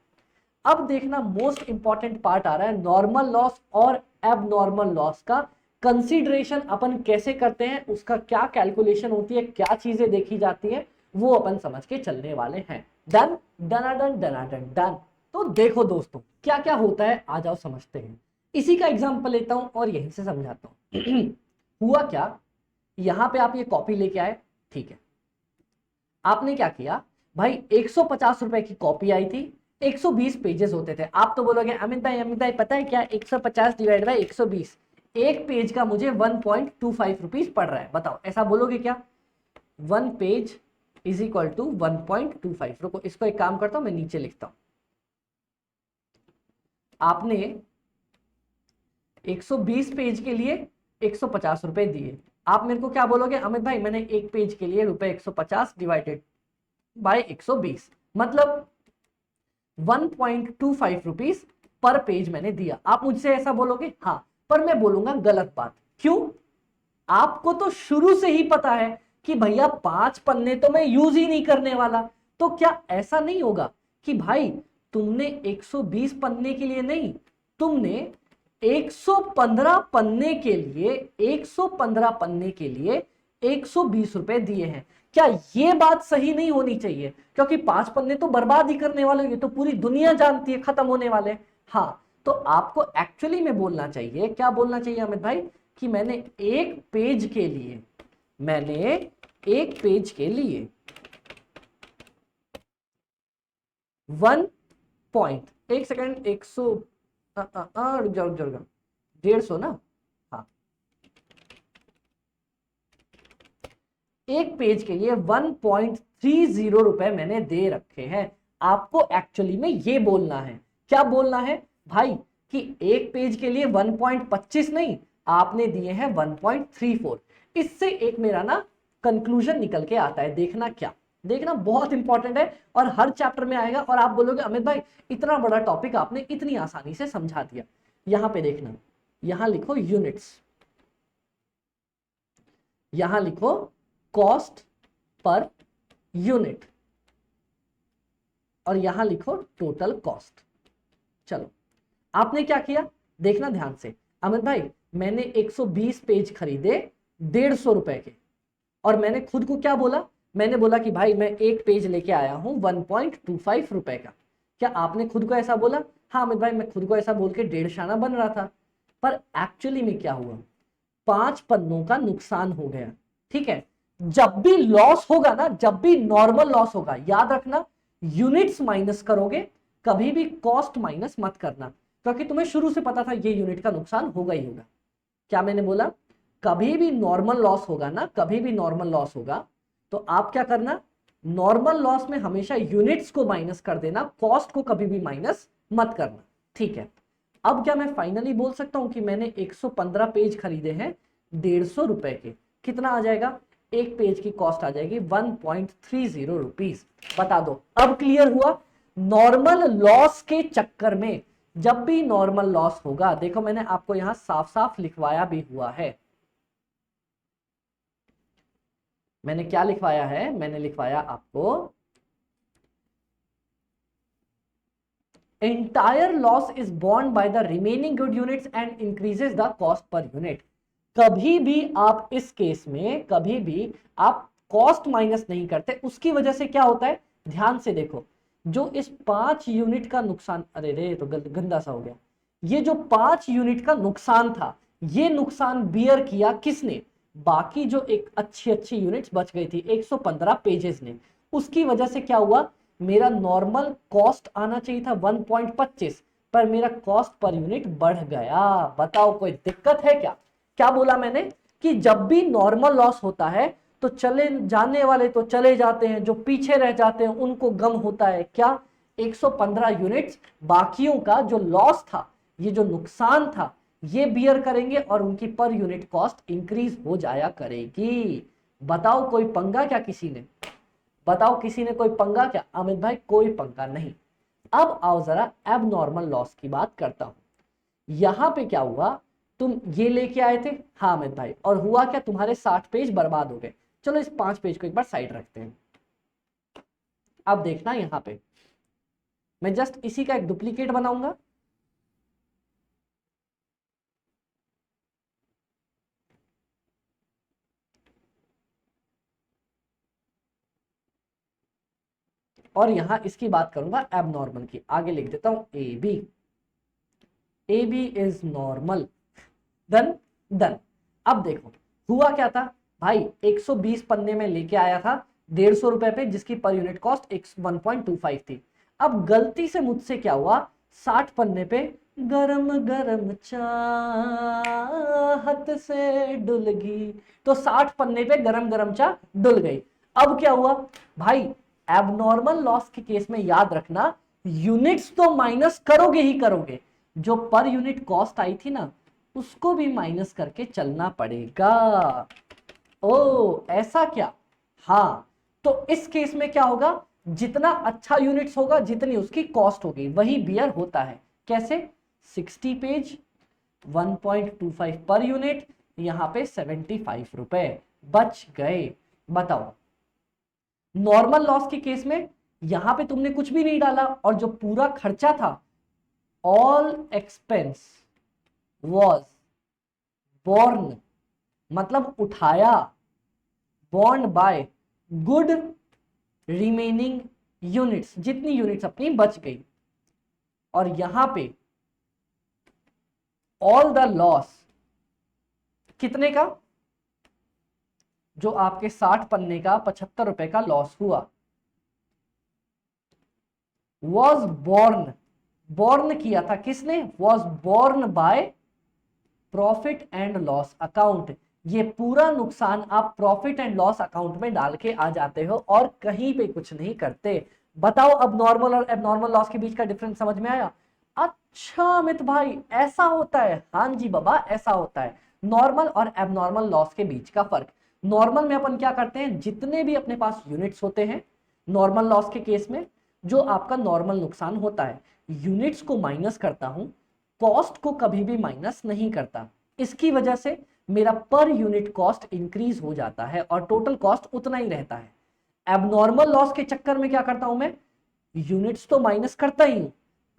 अब देखना मोस्ट इंपॉर्टेंट पार्ट आ रहा है, नॉर्मल लॉस और एबनॉर्मल लॉस का कंसीडरेशन अपन कैसे करते हैं, उसका क्या कैलकुलेशन होती है, क्या चीजें देखी जाती है, वो अपन समझ के चलने वाले हैं। डन? डनाडन डनाडन डन। तो देखो दोस्तों क्या क्या होता है, आ जाओ समझते हैं। इसी का एग्जांपल लेता हूं और यहीं से समझाता हूं। हुआ क्या, यहां पे आप ये कॉपी लेके आए, ठीक है, आपने क्या किया भाई, 150 रुपए की कॉपी आई थी, 120 पेजेस होते थे। आप तो बोलोगे अमित भाई पता है क्या, 150 डिवाइड बाई 120, एक पेज का मुझे 1.25 रुपीज पड़ रहा है। बताओ ऐसा बोलोगे क्या? 1 पेज इज इक्वल टू 1.25। रुको इसको एक काम करता हूं, मैं नीचे लिखता हूं। आपने 120 पेज के लिए 150 रुपए दिए, आप मेरे को क्या बोलोगे अमित भाई, मैंने एक पेज के लिए रुपए 150 डिवाइडेड बाय 120, मतलब 1.25 रुपीज पर पेज मैंने दिया। आप मुझसे ऐसा बोलोगे? हाँ, पर मैं बोलूंगा गलत बात। क्यों? आपको तो शुरू से ही पता है कि भैया 5 पन्ने तो मैं यूज ही नहीं करने वाला। तो क्या ऐसा नहीं होगा कि भाई तुमने 120 पन्ने के लिए नहीं, तुमने 115 पन्ने के लिए 115 पन्ने के लिए 120 रुपए दिए हैं? क्या ये बात सही नहीं होनी चाहिए? क्योंकि 5 पन्ने तो बर्बाद ही करने वाले, ये तो पूरी दुनिया जानती है खत्म होने वाले। हाँ, तो आपको एक्चुअली में बोलना चाहिए, क्या बोलना चाहिए अमित भाई, कि मैंने एक पेज के लिए 1 सेकेंड 100 रुक जाओ 150 ना, हाँ, एक पेज के लिए 1.30 रुपए मैंने दे रखे हैं। आपको एक्चुअली में ये बोलना है, क्या बोलना है भाई, कि एक पेज के लिए 1.25 नहीं, आपने दिए हैं 1.34। इससे एक मेरा ना कंक्लूजन निकल के आता है। देखना क्या, देखना बहुत इंपॉर्टेंट है और हर चैप्टर में आएगा और आप बोलोगे अमित भाई इतना बड़ा टॉपिक आपने इतनी आसानी से समझा दिया। यहां पे देखना, यहां लिखो यूनिट्स, यहां लिखो कॉस्ट पर यूनिट और यहां लिखो टोटल कॉस्ट। चलो आपने क्या किया, देखना ध्यान से। अमित भाई मैंने 120 पेज खरीदे 150 रुपए के, और मैंने खुद को क्या बोला, मैंने बोला कि भाई मैं एक पेज लेके आया हूं 1.25 रुपए का। क्या आपने खुद को ऐसा बोला? हाँ अमित भाई मैं खुद को ऐसा बोल के 1.5 आना बन रहा था, पर एक्चुअली में क्या हुआ, 5 पन्नों का नुकसान हो गया। ठीक है, जब भी लॉस होगा ना, जब भी नॉर्मल लॉस होगा, याद रखना यूनिट्स माइनस करोगे, कभी भी कॉस्ट माइनस मत करना, क्योंकि तुम्हें शुरू से पता था ये यूनिट का नुकसान होगा ही होगा। क्या मैंने बोला, कभी भी नॉर्मल लॉस होगा ना, कभी भी नॉर्मल लॉस होगा तो आप क्या करना, नॉर्मल लॉस में हमेशा यूनिट्स को माइनस कर देना, कॉस्ट को कभी भी माइनस मत करना। ठीक है, अब क्या मैं फाइनली बोल सकता हूं कि मैंने 115 पेज खरीदे हैं 150 रुपए के, कितना आ जाएगा, एक पेज की कॉस्ट आ जाएगी 1.30 रुपीज। बता दो, अब क्लियर हुआ। नॉर्मल लॉस के चक्कर में जब भी नॉर्मल लॉस होगा, देखो मैंने आपको यहां साफ साफ लिखवाया भी हुआ है, मैंने क्या लिखवाया है, मैंने लिखवाया आपको entire loss is borne by the remaining good units and increases the cost per unit। कभी भी आप इस केस में कभी भी आप कॉस्ट माइनस नहीं करते, उसकी वजह से क्या होता है, ध्यान से देखो, जो इस 5 यूनिट का नुकसान, अरे रे तो गंदा सा हो गया, ये जो 5 यूनिट का नुकसान था, ये नुकसान बियर किया किसने, बाकी जो एक अच्छी अच्छी यूनिट्स बच गई थी 115 पेजेस ने। उसकी वजह से क्या हुआ, मेरा नॉर्मल कॉस्ट आना चाहिए था 1.25, पर मेरा कॉस्ट पर यूनिट बढ़ गया। बताओ कोई दिक्कत है क्या? क्या बोला मैंने कि जब भी नॉर्मल लॉस होता है तो चले जाने वाले तो चले जाते हैं, जो पीछे रह जाते हैं उनको गम होता है। क्या, 115 यूनिट्स बाकियों का जो लॉस था, ये जो नुकसान था, ये बियर करेंगे और उनकी पर यूनिट कॉस्ट इंक्रीज हो जाया करेगी। बताओ कोई पंगा क्या किसी ने, बताओ किसी ने कोई पंगा क्या? अमित भाई कोई पंगा नहीं। अब आओ जरा एबनॉर्मल लॉस की बात करता हूं। यहां पे क्या हुआ, तुम ये लेके आए थे, हाँ अमित भाई, और हुआ क्या, तुम्हारे 60 पेज बर्बाद हो गए। चलो इस 5 पेज को एक बार साइड रखते हैं। अब देखना यहां पे मैं जस्ट इसी का एक डुप्लीकेट बनाऊंगा, और यहां इसकी बात करूंगा एबनॉर्मल की। आगे लिख देता हूं A B is normal, done done. अब देखो हुआ क्या था भाई, 120 पन्ने में लेके आया था 150 रुपए पे, जिसकी पर यूनिट कॉस्ट 1.25 थी। अब गलती से मुझसे क्या हुआ, 60 पन्ने पे गरम गरम चाहत से डुल गई, तो 60 पन्ने पे गरम गरम चाह डुल गई। अब क्या हुआ भाई, एबनॉर्मल लॉस के केस में याद रखना, यूनिट्स तो माइनस करोगे ही करोगे, जो पर यूनिट कॉस्ट आई थी ना, उसको भी माइनस करके चलना पड़ेगा। ओ ऐसा क्या, हाँ, तो इस केस में क्या होगा, जितना अच्छा यूनिट्स होगा जितनी उसकी कॉस्ट होगी, वही बियर होता है। कैसे, 60 पेज 1.25 पर यूनिट, यहां पे 75 रुपए बच गए। बताओ नॉर्मल लॉस के केस में यहां पे तुमने कुछ भी नहीं डाला, और जो पूरा खर्चा था, ऑल एक्सपेंस वॉज बोर्न, मतलब उठाया, bond by good remaining units, जितनी यूनिट्स अपनी बच गई, और यहां पे ऑल द लॉस कितने का? जो आपके 60 पन्ने का 75 रुपए का लॉस हुआ। वॉज बॉर्न, बॉर्न किया था किसने? Was born by profit and loss account. ये पूरा नुकसान आप प्रॉफिट एंड लॉस अकाउंट में डाल के आ जाते हो और कहीं पे कुछ नहीं करते। बताओ अब नॉर्मल और एबनॉर्मल लॉस के बीच का डिफरेंस समझ में आया? अच्छा अमित भाई ऐसा होता है? हाँ जी बाबा ऐसा होता है। नॉर्मल और एबनॉर्मल लॉस के बीच का फर्क, नॉर्मल में अपन क्या करते हैं, जितने भी अपने पास यूनिट्स होते हैं, नॉर्मल लॉस के केस में जो आपका नॉर्मल नुकसान होता है, यूनिट्स को माइनस करता हूं, कॉस्ट को कभी भी माइनस नहीं करता। इसकी वजह से मेरा पर यूनिट कॉस्ट इंक्रीज हो जाता है और टोटल कॉस्ट उतना ही रहता है। एबनॉर्मल लॉस के चक्कर में क्या करता हूं मैं, यूनिट्स तो माइनस करता ही हूं,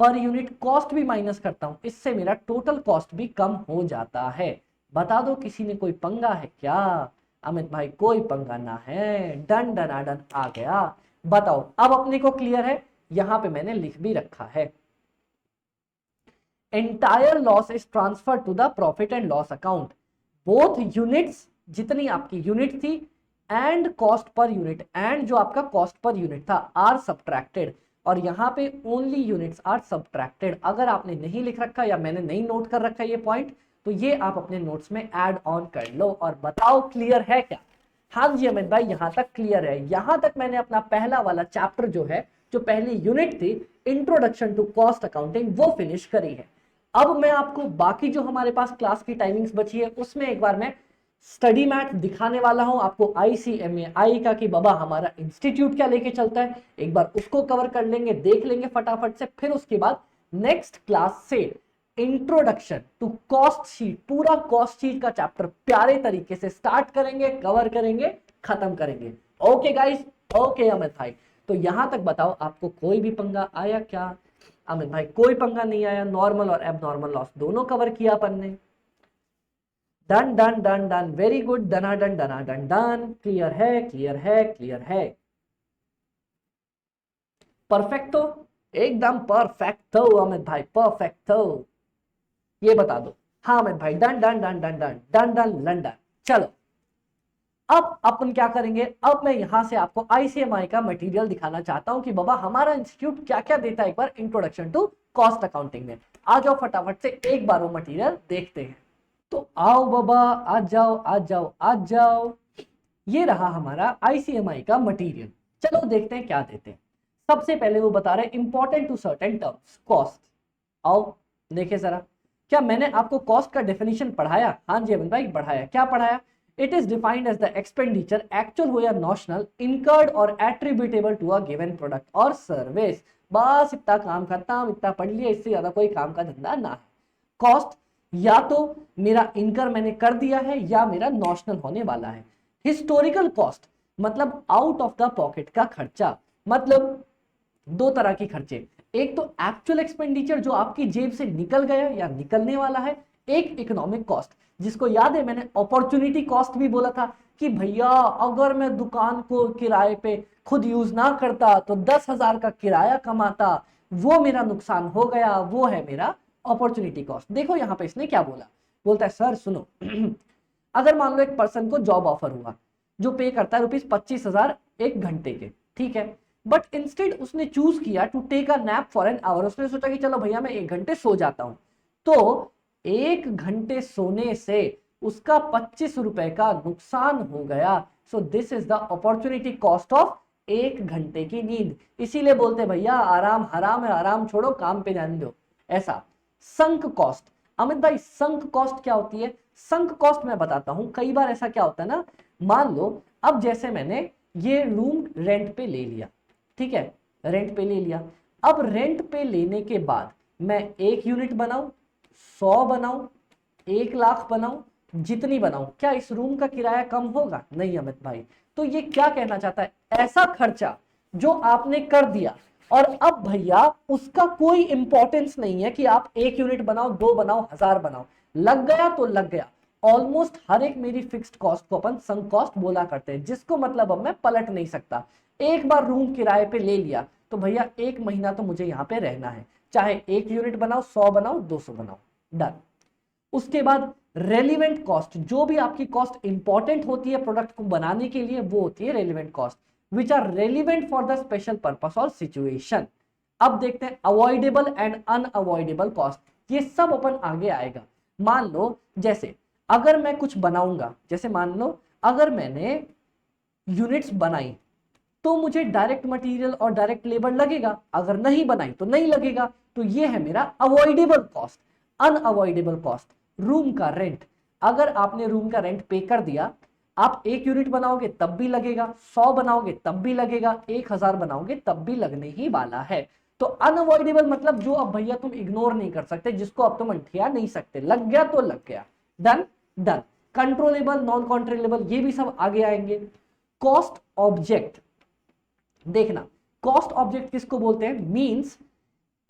पर यूनिट कॉस्ट भी माइनस करता हूं, इससे मेरा टोटल कॉस्ट भी कम हो जाता है। बता दो किसी ने कोई पंगा है क्या? अमित भाई कोई पंगा ना है, डन डना डन आ गया। बताओ अब अपने को क्लियर है? यहां पे मैंने लिख भी रखा है, entire loss is transfer to the profit and loss account, both units, जितनी आपकी यूनिट थी, and cost per unit, and जो आपका कॉस्ट पर यूनिट था, आर सब्ट्रैक्टेड। और यहां पे ओनली यूनिट्स आर सब्ट्रैक्टेड। अगर आपने नहीं लिख रखा या मैंने नहीं नोट कर रखा ये पॉइंट, तो ये आप अपने नोट्स में ऐड ऑन कर लो और बताओ क्लियर है क्या? हाँ जी अमित भाई यहां तक क्लियर है। यहां तक मैंने अपना पहला वाला चैप्टर जो है, जो पहली यूनिट थी इंट्रोडक्शन टू कॉस्ट अकाउंटिंग, वो फिनिश करी है। अब मैं आपको बाकी जो हमारे पास क्लास की टाइमिंग्स बची है उसमें एक बार मैं स्टडी मैथ दिखाने वाला हूं आपको, ICMAI का, कि बाबा हमारा इंस्टीट्यूट क्या लेके चलता है, एक बार उसको कवर कर लेंगे, देख लेंगे फटाफट से। फिर उसके बाद नेक्स्ट क्लास से इंट्रोडक्शन टू कॉस्ट शीट, पूरा कॉस्ट शीट का चैप्टर प्यारे तरीके से स्टार्ट करेंगे, कवर करेंगे, खत्म करेंगे। ओके गाइस, ओके अमित भाई, तो यहां तक बताओ आपको कोई भी पंगा आया क्या? अमित भाई कोई पंगा नहीं आया, नॉर्मल और एबनॉर्मल लॉस दोनों कवर किया अपन ने। Done done done done, very good, डना डन डना डन डन, क्लियर है क्लियर है क्लियर है, परफेक्टो, एकदम परफेक्टो अमित भाई, परफेक्टो। ये बता दो। हाँ अमित भाई done done done done done done done London. चलो अब अपन क्या करेंगे, अब मैं यहां से आपको ICMI का मटेरियल दिखाना चाहता हूं कि बाबा हमारा इंस्टीट्यूट क्या क्या देता है, एक बार इंट्रोडक्शन टू कॉस्ट अकाउंटिंग में। आ जाओ फटाफट से एक बार वो मटेरियल देखते हैं। तो आओ बाबा, आ जाओ आ जाओ आ जाओ, ये रहा हमारा ICMI का मटेरियल। चलो देखते हैं क्या देते हैं। सबसे पहले वो बता रहे important to certain terms cost. आओ देखे जरा, क्या मैंने आपको कॉस्ट का डेफिनेशन पढ़ाया? हाँ जी अमित भाई पढ़ाया। क्या पढ़ाया? It is defined as the expenditure actual हो या नॉशनल इनकर्ड और attributable to a given product और सर्विस। बस इतना काम खत्म, इतना पढ़ लिया, इससे ज्यादा कोई काम का धंधा ना है। कॉस्ट या तो मेरा इनकर मैंने कर दिया है या मेरा नॉशनल होने वाला है। हिस्टोरिकल कॉस्ट मतलब आउट ऑफ द पॉकेट का खर्चा, मतलब दो तरह के खर्चे, एक तो एक्चुअल एक्सपेंडिचर जो आपकी जेब से निकल गया या निकलने वाला है, एक इकोनॉमिक कॉस्ट, जिसको याद है मैंने अपॉर्चुनिटी कॉस्ट भी बोला था कि भैया अगर मैं दुकान को किराए पे खुद यूज ना करता तो 10,000 का किराया कमाता, वो मेरा नुकसान हो गया, वो है मेरा अपॉर्चुनिटी कॉस्ट। देखो यहां पे इसने क्या बोला, बोलता है सर सुनो अगर मान लो एक पर्सन को जॉब ऑफर हुआ जो पे करता है ₹25,000 एक घंटे के, ठीक है, बट इंस्टेड उसने चूज किया to take a nap for an hour. उसने सोचा कि चलो भैया मैं 1 घंटे सो जाता हूं, तो 1 घंटे सोने से उसका 25 रुपए का नुकसान हो गया। So this is the opportunity cost of 1 घंटे की नींद। इसीलिए बोलते भैया आराम हराम है, आराम छोड़ो काम पे ध्यान दो। ऐसा संक कॉस्ट। अमित भाई संक कॉस्ट क्या होती है? संक कॉस्ट मैं बताता हूं। कई बार ऐसा क्या होता है ना, मान लो अब जैसे मैंने ये रूम रेंट पे ले लिया, ठीक है, रेंट पे ले लिया। अब रेंट पे लेने के बाद मैं 1 यूनिट बनाऊं, 100 बनाऊं, 1 लाख बनाऊं, जितनी बनाऊं, क्या इस रूम का किराया कम होगा? नहीं अमित भाई। तो ये क्या कहना चाहता है, ऐसा खर्चा जो आपने कर दिया और अब भैया उसका कोई इंपॉर्टेंस नहीं है कि आप 1 यूनिट बनाओ, 2 बनाओ, 1000 बनाओ, लग गया तो लग गया। ऑलमोस्ट हर एक मेरी फिक्स्ड कॉस्ट को अपन संक कॉस्ट बोला करते हैं, जिसको मतलब अब मैं पलट नहीं सकता। एक बार रूम किराए पे ले लिया तो भैया 1 महीना तो मुझे यहाँ पे रहना है, चाहे 1 यूनिट बनाओ, 100 बनाओ, 200 बनाओ, डन। उसके बाद रेलिवेंट कॉस्ट, जो भी आपकी कॉस्ट इंपॉर्टेंट होती है प्रोडक्ट को बनाने के लिए, वो होती है relevant cost, which are relevant for the special purpose और सिचुएशन। अब देखते हैं अवॉइडेबल एंड अनअवॉइडेबल कॉस्ट, ये सब अपन आगे आएगा। मान लो जैसे अगर मैं कुछ बनाऊंगा, जैसे मान लो अगर मैंने यूनिट्स बनाई तो मुझे डायरेक्ट मटेरियल और डायरेक्ट लेबर लगेगा, अगर नहीं बनाई तो नहीं लगेगा, तो ये है मेरा avoidable cost. Unavoidable cost, room का रेंट, अगर आपने रूम का रेंट पे कर दिया, आप 1 यूनिट बनाओगे तब भी लगेगा, 100 बनाओगे तब भी लगेगा, 1000 बनाओगे तब भी लगने ही वाला है। तो अनअवॉइडेबल मतलब जो अब भैया तुम इग्नोर नहीं कर सकते, जिसको अब तुम अंठिया नहीं सकते, लग गया तो लग गया, done done. Controllable, non controllable, ये भी सब आगे आएंगे। कॉस्ट ऑब्जेक्ट, देखना कॉस्ट ऑब्जेक्ट किसको बोलते हैं, मींस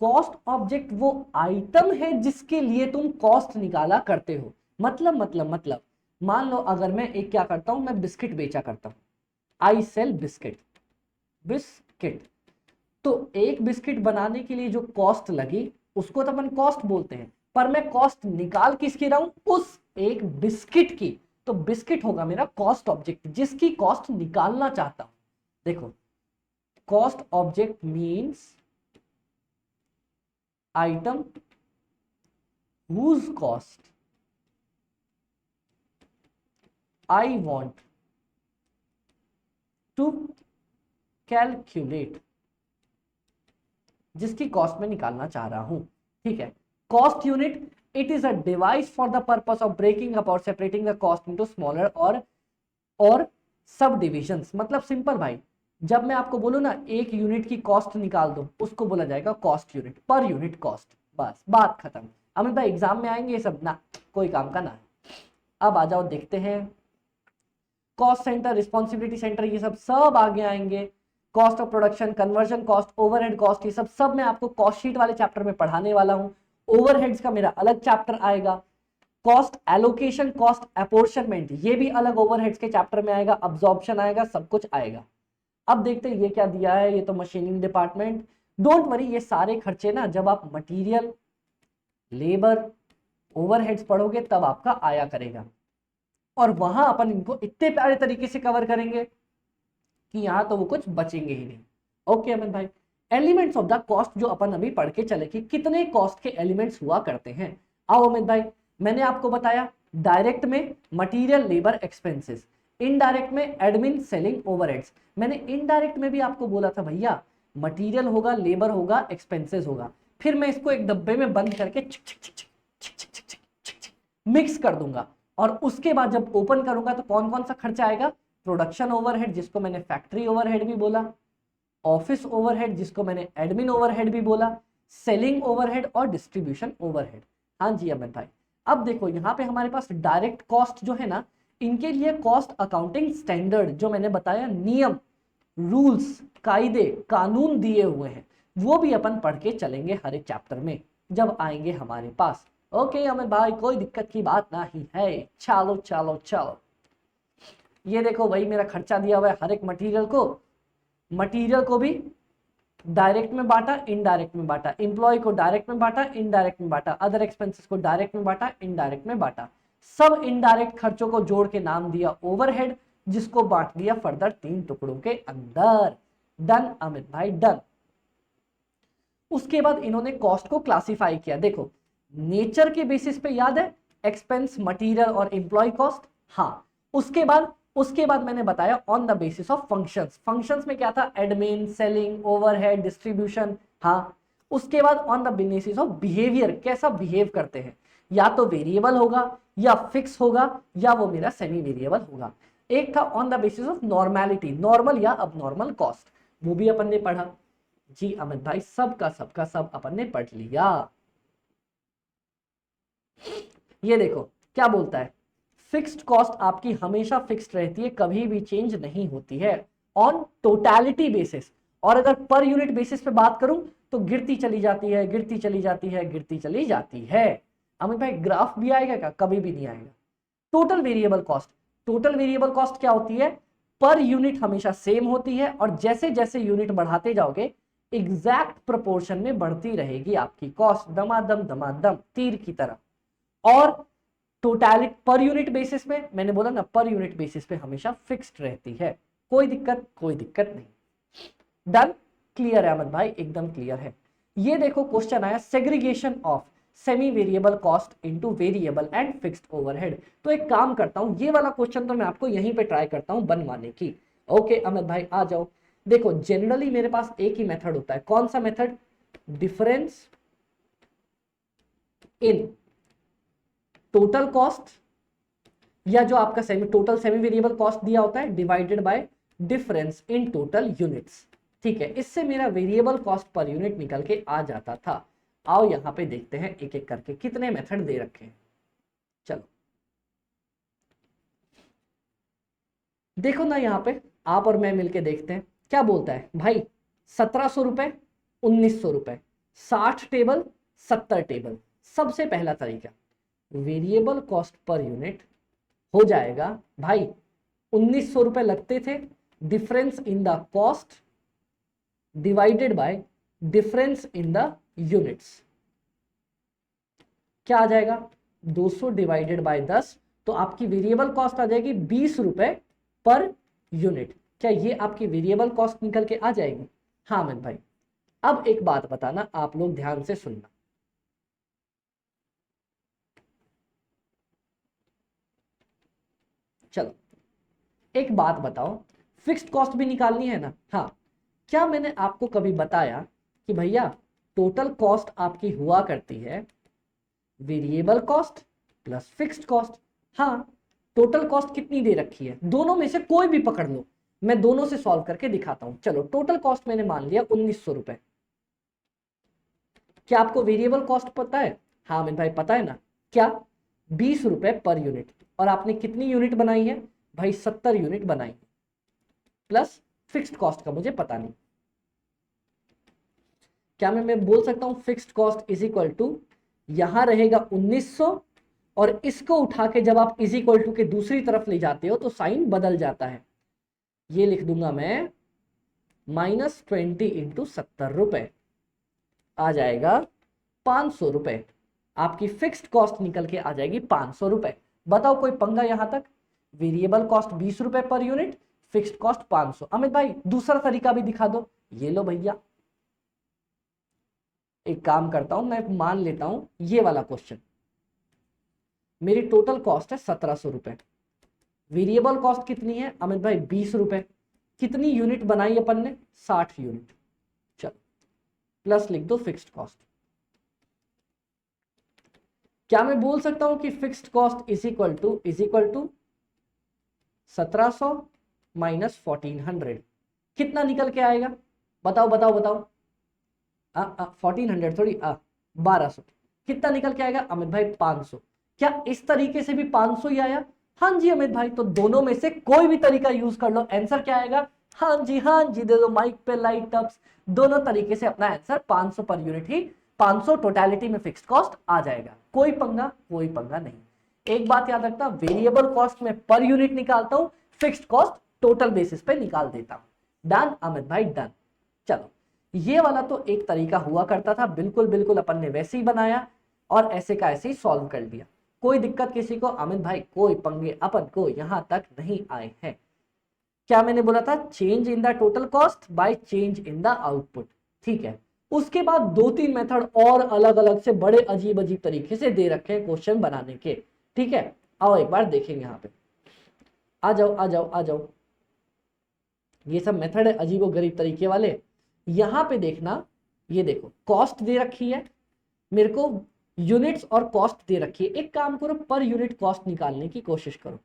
कॉस्ट ऑब्जेक्ट वो आइटम है जिसके लिए तुम कॉस्ट निकाला करते हो। मतलब मान लो अगर मैं एक क्या करता हूं, मैं बिस्किट बेचा करता हूं, आई सेल बिस्किट, बिस्किट, तो एक बिस्किट बनाने के लिए जो कॉस्ट लगी उसको तो अपन कॉस्ट बोलते हैं, पर मैं कॉस्ट निकाल किसकी रहा हूं, उस एक बिस्किट की, तो बिस्किट होगा मेरा कॉस्ट ऑब्जेक्ट जिसकी कॉस्ट निकालना चाहता हूं। देखो cost object means item whose cost I want to calculate, जिसकी कॉस्ट में निकालना चाह रहा हूं, ठीक है। Cost unit, it is a device for the purpose of breaking up और separating the cost into smaller और सब डिविजन्स। मतलब सिंपल भाई, जब मैं आपको बोलूं ना एक यूनिट की कॉस्ट निकाल दो, उसको बोला जाएगा कॉस्ट यूनिट, पर यूनिट कॉस्ट, बस बात खत्म। अमित भाई एग्जाम में आएंगे ये सब ना, कोई काम का ना है। अब आ जाओ देखते हैं, कॉस्ट सेंटर, रिस्पॉन्सिबिलिटी सेंटर, ये सब आगे आएंगे। Cost of production, conversion cost, overhead cost, ये सब मैं आपको कॉस्ट शीट वाले चैप्टर में पढ़ाने वाला हूं। ओवरहेड्स का मेरा अलग चैप्टर आएगा। कॉस्ट एलोकेशन, कॉस्ट अपोर्शनमेंट, ये भी अलग ओवरहेड्स के चैप्टर में आएगा। अब्जॉर्प्शन आएगा, सब कुछ आएगा। अब देखते हैं ये क्या दिया है, ये तो मशीनिंग डिपार्टमेंट। डोंट वरी, ये सारे खर्चे ना जब आप मटेरियल, लेबर, ओवरहेड्स पढ़ोगे तब आपका आया करेगा, और वहां अपन इनको इतने प्यारे तरीके से कवर करेंगे कि यहां तो वो कुछ बचेंगे ही नहीं। ओके अमित भाई, एलिमेंट्स ऑफ द कॉस्ट जो अपन अभी पढ़ के चले कि कितने कॉस्ट के एलिमेंट्स हुआ करते हैं। आओ अमित भाई, मैंने आपको बताया डायरेक्ट में मटेरियल, लेबर, एक्सपेंसेस, इनडायरेक्ट में एडमिन, सेलिंग, ओवरहेड्स। मैंने इनडायरेक्ट में भी आपको बोला था भैया मटेरियल होगा, लेबर होगा, एक्सपेंसेस होगा, फिर मैं इसको एक डब्बे में बंद करके मिक्स कर दूंगा, और उसके बाद जब ओपन करूंगा तो कौन कौन सा खर्चा आएगा, प्रोडक्शन ओवरहेड जिसको मैंने फैक्ट्री ओवरहेड भी बोला, ऑफिस ओवरहेड जिसको मैंने एडमिन ओवरहेड भी बोला, सेलिंग ओवरहेड और डिस्ट्रीब्यूशन ओवरहेड। हाँ जी अमित भाई, अब देखो यहाँ पे हमारे पास डायरेक्ट कॉस्ट जो है ना, इनके लिए कॉस्ट अकाउंटिंग स्टैंडर्ड जो मैंने बताया, नियम, रूल्स, कायदे, कानून दिए हुए हैं, वो भी अपन पढ़ के चलेंगे हर एक चैप्टर में जब आएंगे हमारे पास। ओके अमित भाई, कोई दिक्कत की बात नहीं है। चलो चलो चलो, ये देखो भाई मेरा खर्चा दिया हुआ है हर एक मटेरियल को भी डायरेक्ट में बांटा, इनडायरेक्ट में बांटा, एम्प्लॉय को डायरेक्ट में बांटा, इनडायरेक्ट में बांटा, अदर एक्सपेंसेस को डायरेक्ट में बांटा, इनडायरेक्ट में बांटा, सब इनडायरेक्ट खर्चों को जोड़ के नाम दिया ओवरहेड, जिसको बांट दिया फर्दर 3 टुकड़ों के अंदर। डन अमित भाई, डन। उसके बाद इन्होंने कॉस्ट को क्लासिफाई किया। देखो नेचर के बेसिस पे याद है, एक्सपेंस, मटेरियल और एम्प्लॉय कॉस्ट। हाँ, उसके बाद मैंने बताया on the basis of functions. Functions में क्या था, एडमिन, सेलिंग, ओवरहेड, डिस्ट्रीब्यूशन। हाँ, उसके बाद on the basis of behaviour, कैसा बिहेव करते हैं, या तो वेरिएबल होगा या फिक्स होगा या वो मेरा सेमी वेरिएबल होगा। एक था on the basis of normality, normal या अबनॉर्मल कॉस्ट, वो भी अपन ने पढ़ा। जी अमित भाई, सबका सब अपन ने पढ़ लिया। ये देखो क्या बोलता है, फिक्स्ड कॉस्ट आपकी हमेशा फिक्स्ड रहती है, कभी भी चेंज नहीं होती है ऑन टोटलिटी बेसिस। और अगर पर यूनिट बेसिस पे बात करूं तो गिरती चली जाती है, गिरती चली जाती है, गिरती चली जाती है। अमित भाई ग्राफ भी आएगा क्या, कभी भी नहीं आएगा। Total variable cost, total variable cost क्या होती है, पर यूनिट हमेशा सेम होती है, और जैसे जैसे यूनिट बढ़ाते जाओगे एग्जैक्ट प्रोपोर्शन में बढ़ती रहेगी आपकी कॉस्ट, दमादम दमादम तीर की तरह। और टोटलिटी पर यूनिट बेसिस पे, मैंने बोला ना पर यूनिट बेसिस पे हमेशा फिक्स्ड रहती है। कोई दिक्कत नहीं। डन, क्लियर है अहमद भाई, एकदम क्लियर है। ये देखो क्वेश्चन आया segregation of semi variable cost into variable and fixed overhead. तो एक काम करता हूं, ये वाला क्वेश्चन तो मैं आपको यहीं पे ट्राई करता हूं बनवाने की। ओके अहमद भाई आ जाओ। देखो जनरली मेरे पास एक ही मेथड होता है, कौन सा method? Difference in total cost, या जो आपका टोटल सेमी वेरिएबल कॉस्ट दिया होता है divided by difference in total units. ठीक है, इससे मेरा वेरिएबल कॉस्ट पर यूनिट निकल के आ जाता था। आओ यहां पे देखते हैं एक एक करके कितने मेथड दे रखे हैं। चलो देखो ना, यहां पे आप और मैं मिलके देखते हैं क्या बोलता है भाई। 1700 रुपए, 1900 रुपए, 60 टेबल, 70 टेबल। सबसे पहला तरीका, वेरिएबल कॉस्ट पर यूनिट हो जाएगा भाई 1900 रुपए लगते थे, difference in the cost divided by difference in the units. क्या आ जाएगा? 200 डिवाइडेड बाय 10, तो आपकी वेरिएबल कॉस्ट आ जाएगी 20 रुपए पर यूनिट। क्या ये आपकी वेरिएबल कॉस्ट निकल के आ जाएगी? हाँ अमित भाई। अब एक बात बताना, आप लोग ध्यान से सुनना। चलो एक बात बताओ, फिक्स्ड कॉस्ट भी निकालनी है ना? हाँ। क्या मैंने आपको कभी बताया कि भैया टोटल कॉस्ट आपकी हुआ करती है variable cost plus fixed cost? हाँ। टोटल कॉस्ट कितनी दे रखी है? दोनों में से कोई भी पकड़ लो, मैं दोनों से सॉल्व करके दिखाता हूं। चलो टोटल कॉस्ट मैंने मान लिया 1900 रुपए। क्या आपको वेरिएबल कॉस्ट पता है? हाँ अमित भाई पता है ना। क्या? 20 रुपए पर यूनिट। और आपने कितनी यूनिट बनाई है भाई? 70 यूनिट बनाई, प्लस फिक्स्ड कॉस्ट का मुझे पता नहीं। क्या मैं बोल सकता हूं fixed cost is equal to, यहां रहेगा 1900 और इसको उठा के जब आप इज इक्वल टू के दूसरी तरफ ले जाते हो तो साइन बदल जाता है। ये लिख दूंगा मैं -20 इंटू 70 रुपए, आ जाएगा 500 रुपए। आपकी फिक्स्ड कॉस्ट निकल के आ जाएगी 500 रुपए। बताओ कोई पंगा यहां तक? वेरिएबल कॉस्ट 20 रुपए पर यूनिट, फिक्स्ड कॉस्ट 500। अमित भाई दूसरा तरीका भी दिखा दो। ये लो भैया, एक काम करता हूं, मैं मान लेता हूं ये वाला क्वेश्चन। मेरी टोटल कॉस्ट है 1700 रुपए, वेरिएबल कॉस्ट कितनी है अमित भाई? 20 रुपए। कितनी यूनिट बनाई अपन ने? 60 यूनिट। चलो प्लस लिख दो फिक्स्ड कॉस्ट। क्या मैं बोल सकता हूं कि fixed cost is equal to 1700 minus 1400? कितना निकल के आएगा? बताओ बताओ बताओ। 1400 थोड़ी 1200। कितना निकल के आएगा अमित भाई? 500। क्या इस तरीके से भी 500 ही आया? हाँ जी अमित भाई, तो दोनों में से कोई भी तरीका यूज कर लो, आंसर क्या आएगा? हाँ जी दे दो माइक पे लाइट अप्स। दोनों तरीके से अपना आंसर 500 पर यूनिट ही, 500 टोटलिटी में फिक्स्ड कॉस्ट आ जाएगा। कोई पंगा नहीं। एक बात याद रखना, वेरिएबल कॉस्ट में पर यूनिट निकालता हूं, फिक्स्ड कॉस्ट टोटल बेसिस पे निकाल देता हूं। डन अमित भाई डन। चलो ये वाला तो एक तरीका हुआ करता था, बिल्कुल अपन ने वैसे ही बनाया और ऐसे का ऐसे ही सॉल्व कर दिया। कोई दिक्कत किसी को अमित भाई? कोई पंगे अपन को यहां तक नहीं आए हैं। क्या मैंने बोला था? Change in the total cost by change in the output. ठीक है, उसके बाद 2-3 मेथड और अलग अलग से बड़े अजीब अजीब तरीके से दे रखे हैं क्वेश्चन बनाने के। ठीक है, आओ एक बार देखेंगे यहाँ पे। आ जाओ। ये सब मेथड है अजीबो गरीब तरीके वाले। यहां पे देखना, ये देखो कॉस्ट दे रखी है मेरे को, यूनिट्स और कॉस्ट दे रखी है। एक काम करो, पर यूनिट कॉस्ट निकालने की कोशिश करो।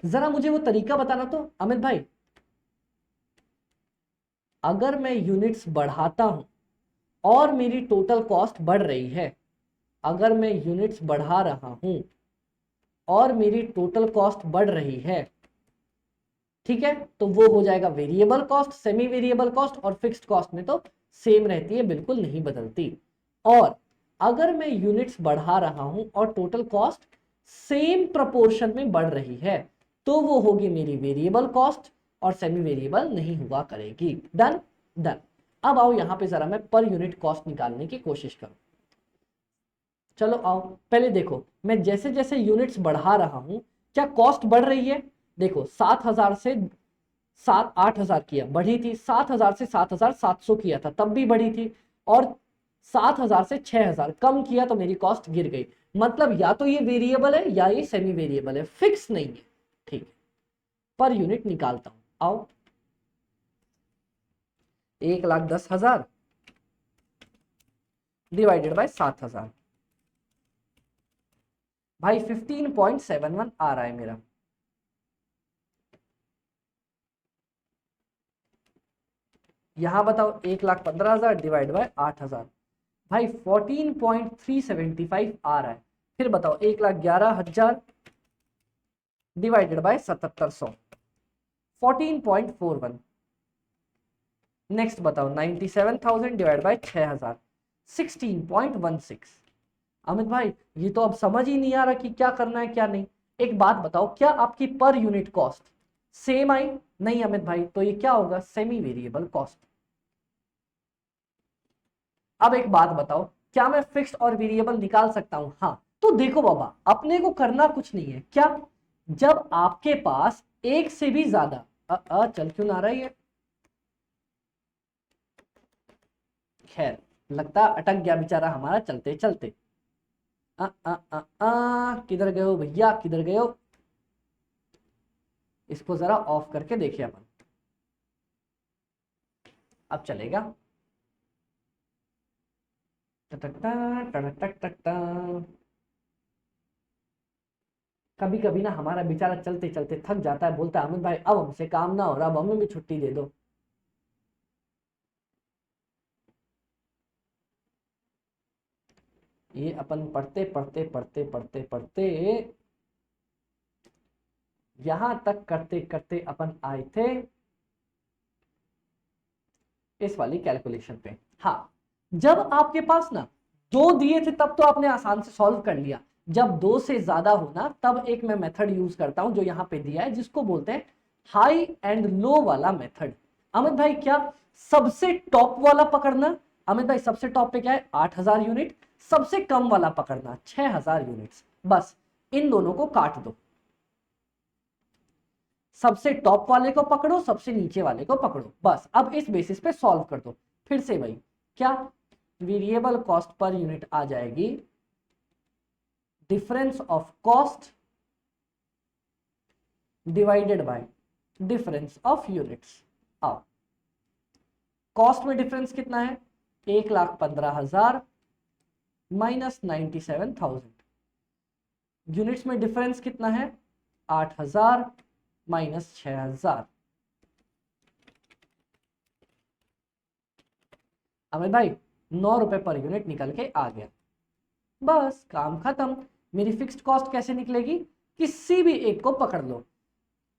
जरा मुझे वो तरीका बताना तो अमित भाई। अगर मैं यूनिट्स बढ़ाता हूं और मेरी टोटल कॉस्ट बढ़ रही है, अगर मैं यूनिट्स बढ़ा रहा हूं और मेरी टोटल कॉस्ट बढ़ रही है, ठीक है, तो वो हो जाएगा variable cost. Semi variable cost और फिक्स्ड कॉस्ट में तो सेम रहती है, बिल्कुल नहीं बदलती। और अगर मैं यूनिट्स बढ़ा रहा हूं और टोटल कॉस्ट सेम प्रोपोर्शन में बढ़ रही है, तो वो होगी मेरी वेरिएबल कॉस्ट और सेमी वेरिएबल नहीं हुआ करेगी। Done done. अब आओ यहां पे जरा मैं पर यूनिट कॉस्ट निकालने की कोशिश करूं। चलो आओ पहले देखो, मैं जैसे जैसे यूनिट्स बढ़ा रहा हूं क्या कॉस्ट बढ़ रही है? देखो 7,000 से 8,000 किया, बढ़ी थी। 7,000 से 7,700 किया था, तब भी बढ़ी थी। और 7,000 से 6,000 कम किया तो मेरी कॉस्ट गिर गई। मतलब या तो ये वेरिएबल है या ये सेमी वेरिएबल है, फिक्स नहीं है। ठीक है, पर यूनिट निकालता हूं, आओ। 1,10,000 डिवाइडेड बाय 7,000, भाई 15.71 आ रहा है मेरा। यहां बताओ 1,15,000 डिवाइड बाय 8,000, भाई 14.375 आ रहा है। फिर बताओ 1,11,000 डिवाइडेड बाय 7,700, 14.41। नेक्स्ट बताओ 97,000 डिवाइड बाय 6,000, 16.16। अमित भाई ये तो अब समझ ही नहीं आ रहा कि क्या करना है क्या नहीं। एक बात बताओ, क्या आपकी पर यूनिट कॉस्ट सेम आई? नहीं अमित भाई, तो ये क्या होगा? Semi variable cost. अब एक बात बताओ, क्या मैं फिक्स्ड और वेरिएबल निकाल सकता हूं? हाँ। तो देखो बाबा, अपने को करना कुछ नहीं है। क्या? जब आपके पास एक से भी ज्यादा चल क्यों ना रहा है ये? खैर, लगता अटक गया बेचारा हमारा चलते चलते। किधर गए हो भैया, किधर गए हो? इसको जरा ऑफ करके देखिए अपन, अब चलेगा। कभी कभी ना हमारा बेचारा चलते चलते थक जाता है, बोलता है अमित भाई अब हमसे काम ना हो रहा, अब हमें भी छुट्टी दे दो। ये अपन पढ़ते पढ़ते पढ़ते पढ़ते पढ़ते यहां तक करते करते अपन आए थे इस वाली कैलकुलेशन पे। हाँ, जब आपके पास ना दो दिए थे तब तो आपने आसान से सॉल्व कर लिया। जब दो से ज्यादा होना तब एक मैं मेथड यूज करता हूं जो यहां पे दिया है, जिसको बोलते हैं हाई एंड लो वाला मेथड। अमित भाई क्या सबसे टॉप वाला पकड़ना? अमित भाई सबसे टॉप पे क्या है? 8,000 यूनिट। सबसे कम वाला पकड़ना 6,000 यूनिट्स। बस इन दोनों को काट दो, सबसे टॉप वाले को पकड़ो, सबसे नीचे वाले को पकड़ो, बस अब इस बेसिस पे सॉल्व कर दो। फिर से भाई क्या वेरिएबल कॉस्ट पर यूनिट आ जाएगी difference of cost divided by difference of units. आओ, कॉस्ट में डिफरेंस कितना है? 1,15,000 माइनस 97,000। यूनिट्स में डिफरेंस कितना है? 8,000 माइनस 6,000। अमित भाई 9 रुपए पर यूनिट निकल के आ गया। बस काम खत्म। मेरी फिक्स्ड कॉस्ट कैसे निकलेगी? किसी भी एक को पकड़ लो।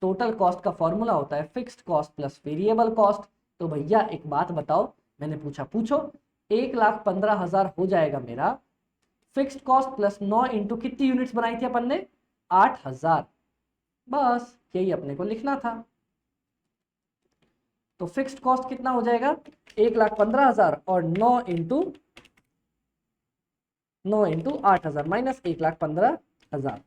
टोटल कॉस्ट का फॉर्मूला होता है fixed cost plus variable cost. तो भैया एक बात बताओ, मैंने पूछा पूछो। 1,15,000 हो जाएगा मेरा फिक्स्ड कॉस्ट प्लस 9 इंटू कितनी यूनिट्स बनाई थी अपन ने? 8,000। बस यही अपने को लिखना था। तो फिक्स्ड कॉस्ट कितना हो जाएगा? 1,15,000 और 9 इंटू 8,000 माइनस 1,15,000,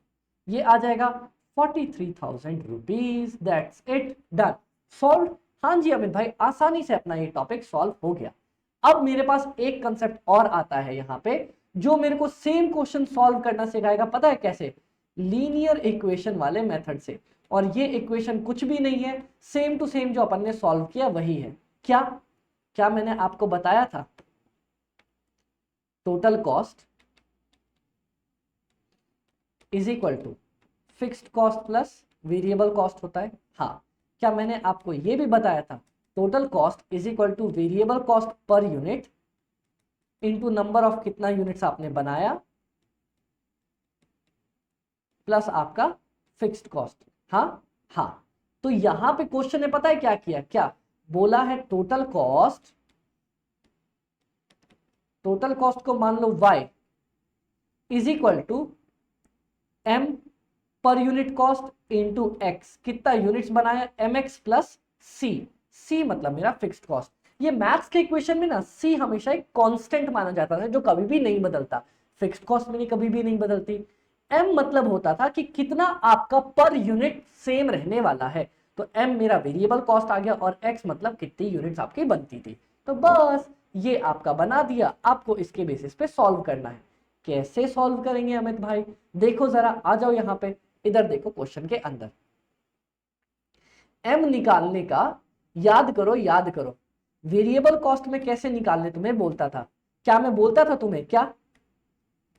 ये आ जाएगा 43,000 rupees. That's it, done, solve. हाँ जी अमित भाई, आसानी से अपना ये टॉपिक सॉल्व हो गया। अब मेरे पास एक कंसेप्ट और आता है यहाँ पे, जो मेरे को सेम क्वेश्चन सॉल्व करना सिखाएगा। पता है कैसे? लीनियर इक्वेशन वाले मेथड से। और ये इक्वेशन कुछ भी नहीं है, सेम टू सेम जो अपन ने सॉल्व किया वही है। क्या क्या मैंने आपको बताया था? Total cost is equal to fixed cost plus variable cost होता है। हाँ, क्या मैंने आपको यह भी बताया था? Total cost is equal two variable cost per unit into number of कितना यूनिट्स आपने बनाया प्लस आपका फिक्स्ड कॉस्ट। हाँ हाँ, तो यहां पे क्वेश्चन ने पता है क्या किया? क्या बोला है? टोटल कॉस्ट को मान लो y is equal to m per unit cost into x, कितना यूनिट्स बनाया? mx प्लस c मतलब मेरा फिक्स्ड कॉस्ट। ये मैथ्स के इक्वेशन में ना c हमेशा एक कांस्टेंट माना जाता है जो कभी भी नहीं बदलता। फिक्स्ड कॉस्ट मेरी कभी भी नहीं बदलती। एम मतलब होता था कि कितना आपका पर यूनिट सेम रहने वाला है, तो एम मेरा वेरिएबल कॉस्ट आ गया, और एक्स मतलब कितनी यूनिट्स आपकी बनती थी। तो बस ये आपका बना दिया, आपको इसके बेसिस पे सॉल्व करना है। कैसे सॉल्व करेंगे अमित भाई? देखो जरा, आ जाओ यहाँ पे, इधर देखो क्वेश्चन के अंदर। एम निकालने का याद करो, याद करो वेरिएबल कॉस्ट में कैसे निकालने तुम्हें बोलता था। क्या मैं बोलता था तुम्हें? क्या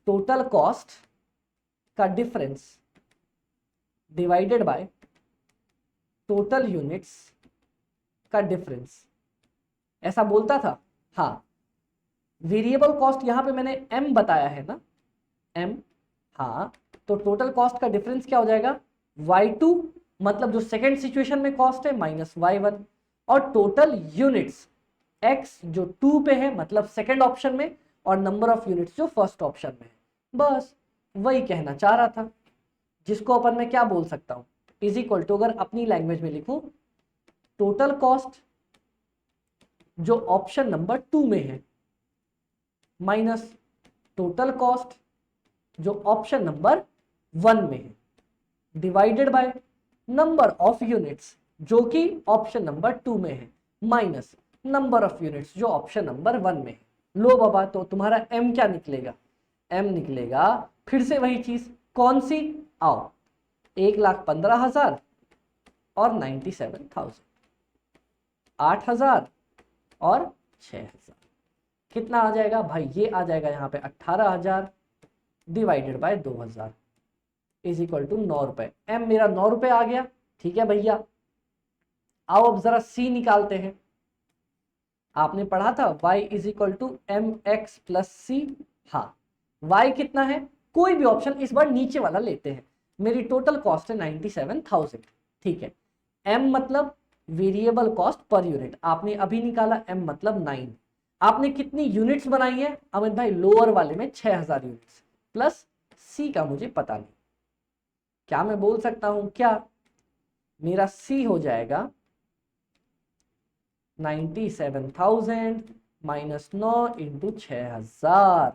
टोटल कॉस्ट का difference divided by total units का डिफरेंस, ऐसा बोलता था। हाँ, वेरिएबल कॉस्ट यहां पे मैंने एम बताया है ना, एम। हाँ, तो टोटल कॉस्ट का डिफरेंस क्या हो जाएगा? y2 मतलब जो सेकेंड सिचुएशन में कॉस्ट है माइनस y1, और टोटल यूनिट्स x जो 2 पे है मतलब सेकेंड ऑप्शन में, और नंबर ऑफ यूनिट्स जो फर्स्ट ऑप्शन में है। बस वही कहना चाह रहा था, जिसको अपन मैं क्या बोल सकता हूं, इज इक्वल टू, अगर अपनी लैंग्वेज में लिखूं, टोटल कॉस्ट जो ऑप्शन नंबर 2 में है माइनस टोटल कॉस्ट जो ऑप्शन नंबर 1 में है, divided by number of units जो कि ऑप्शन नंबर 2 में है, माइनस नंबर ऑफ यूनिट्स जो ऑप्शन नंबर 1 में है। लो बाबा, तो तुम्हारा m क्या निकलेगा? m निकलेगा फिर से वही चीज, कौन सी? आओ, 1,15,000 और 97,000, 8,000 और 6,000, कितना आ जाएगा भाई? ये आ जाएगा यहाँ पे 18,000 divided by 2,000 is equal to 9 रुपए। एम मेरा 9 रुपए आ गया। ठीक है भैया, आओ अब जरा सी निकालते हैं। आपने पढ़ा था y is equal to M X plus C. हाँ, y कितना है? कोई भी ऑप्शन, इस बार नीचे वाला लेते हैं। मेरी टोटल कॉस्ट है 97,000। ठीक है, m मतलब वेरिएबल कॉस्ट पर यूनिट, आपने अभी निकाला, m मतलब 9। आपने कितनी यूनिट्स बनाई है अमित भाई? लोअर वाले में 6,000 यूनिट्स, प्लस c का मुझे पता नहीं, क्या मैं बोल सकता हूं? क्या मेरा c हो जाएगा 97,000 माइनस 9 इंटू 6,000,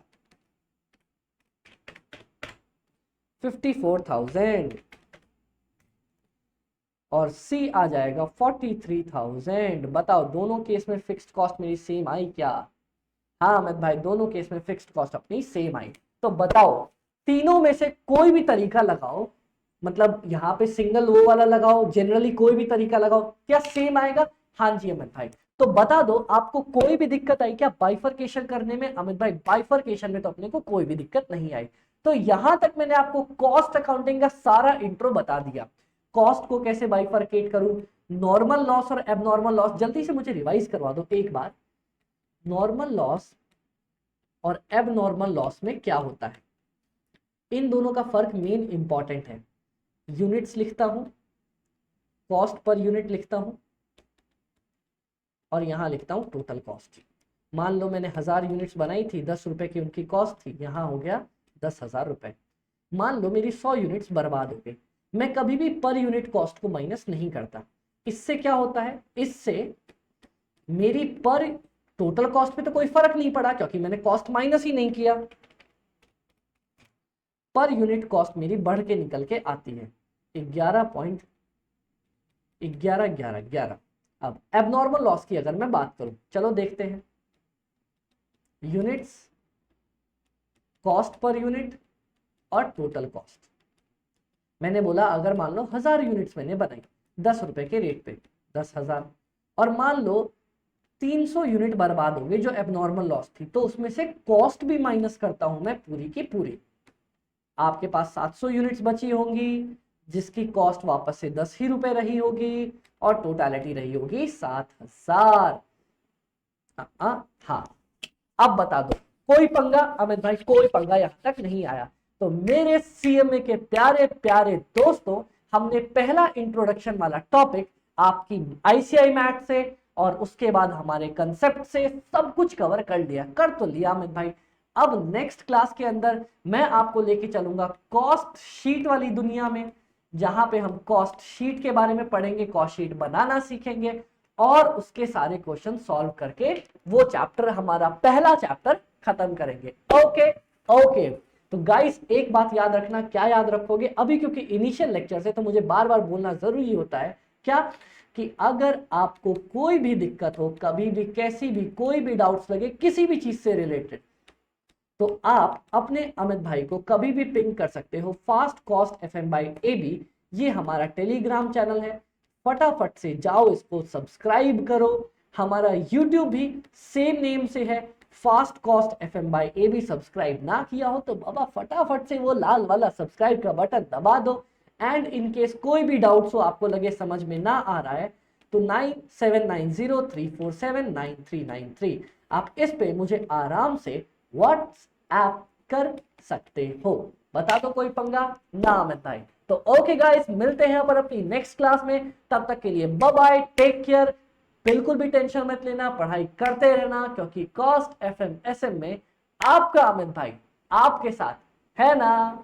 54,000, और C आ जाएगा 43,000। बताओ दोनों केस में फिक्स्ड कॉस्ट मेरी सेम आई क्या? हाँ अमित भाई, दोनों केस में फिक्स्ड कॉस्ट अपनी सेम आई। तो बताओ तीनों में से कोई भी तरीका लगाओ, मतलब यहाँ पे सिंगल वो वाला लगाओ, जनरली कोई भी तरीका लगाओ, क्या सेम आएगा? हाँ जी अमित भाई। तो बता दो, आपको कोई भी दिक्कत आई क्या बाइफरकेशन करने में? अमित भाई बाइफरकेशन में तो अपने को कोई भी दिक्कत नहीं आई। तो यहां तक मैंने आपको कॉस्ट अकाउंटिंग का सारा इंट्रो बता दिया। कॉस्ट को कैसे बाइफरकेट करूं, नॉर्मल लॉस और एबनॉर्मल लॉस, जल्दी से मुझे रिवाइज करवा दो एक बार। नॉर्मल लॉस और एबनॉर्मल लॉस में क्या होता है? इन दोनों का फर्क मेन इंपॉर्टेंट है। यूनिट्स लिखता हूं, कॉस्ट पर यूनिट लिखता हूं, और यहां लिखता हूं टोटल कॉस्ट। मान लो मैंने 1000 यूनिट्स बनाई थी, 10 रुपए की उनकी कॉस्ट थी, यहां हो गया 10,000 रुपए। मान लो मेरी 100 यूनिट्स बर्बाद हो गई, मैं कभी भी पर यूनिट कॉस्ट को माइनस नहीं करता। इससे क्या होता है? इससे मेरी पर टोटल कॉस्ट पे तो कोई फर्क नहीं पड़ा, क्योंकि मैंने कॉस्ट माइनस ही नहीं किया। पर यूनिट कॉस्ट मेरी बढ़ के निकल के आती है 11.1111। अब एबनॉर्मल लॉस की अगर मैं बात करूं, चलो देखते हैं। यूनिट्स, कॉस्ट पर यूनिट और टोटल कॉस्ट। मैंने बोला अगर मान लो 1000 यूनिट्स मैंने बनाई 10 रुपए के रेट पे, 10,000, और मान लो 300 यूनिट बर्बाद हो गई जो एबनॉर्मल लॉस थी, तो उसमें से कॉस्ट भी माइनस करता हूं मैं पूरी की पूरी। आपके पास 700 यूनिट्स बची होंगी जिसकी कॉस्ट वापस से 10 ही रुपए रही होगी, और टोटलिटी रही होगी 7,000। हाँ, अब बता दो कोई पंगा अमित भाई? कोई पंगा यहां तक नहीं आया। तो मेरे सीएमए के प्यारे प्यारे दोस्तों, हमने पहला इंट्रोडक्शन वाला टॉपिक आपकी आईसीआई मैथ से और उसके बाद हमारे कंसेप्ट से सब कुछ कवर कर लिया, कर तो लिया अमित भाई। अब नेक्स्ट क्लास के अंदर मैं आपको लेके चलूंगा कॉस्ट शीट वाली दुनिया में, जहां पे हम कॉस्ट शीट के बारे में पढ़ेंगे, कॉस्ट शीट बनाना सीखेंगे, और उसके सारे क्वेश्चन सॉल्व करके वो चैप्टर, हमारा पहला चैप्टर खत्म करेंगे। ओके, ओके, तो गाइस एक बात याद रखना, क्या याद रखोगे अभी, क्योंकि इनिशियल लेक्चर है तो मुझे बार बार बोलना जरूरी होता है, क्या कि अगर आपको कोई भी दिक्कत हो, कभी भी कैसी भी कोई भी डाउट्स लगे किसी भी चीज से रिलेटेड, तो आप अपने अमित भाई को कभी भी पिंग कर सकते हो। Fast cost FM by AB ये हमारा टेलीग्राम चैनल है, फटाफट से जाओ इसको सब्सक्राइब करो। हमारा यूट्यूब भी सेम नेम से है, fast cost FM by AB। Subscribe ना किया हो तो बाबा फटाफट से वो लाल वाला सब्सक्राइब का बटन दबा दो। एंड इन केस कोई भी डाउट्स हो, आपको लगे समझ में ना आ रहा है, तो 979034799393 आप इस पे मुझे आराम से व्हाट्सएप कर सकते हो। बता दो कोई पंगा ना अमित भाई। तो ओके गाइस, मिलते हैं अपन अपनी नेक्स्ट क्लास में, तब तक के लिए बाय बाय, टेक केयर। बिल्कुल भी टेंशन मत लेना, पढ़ाई करते रहना, क्योंकि कॉस्ट FM SM में आपका अमित भाई आपके साथ है ना।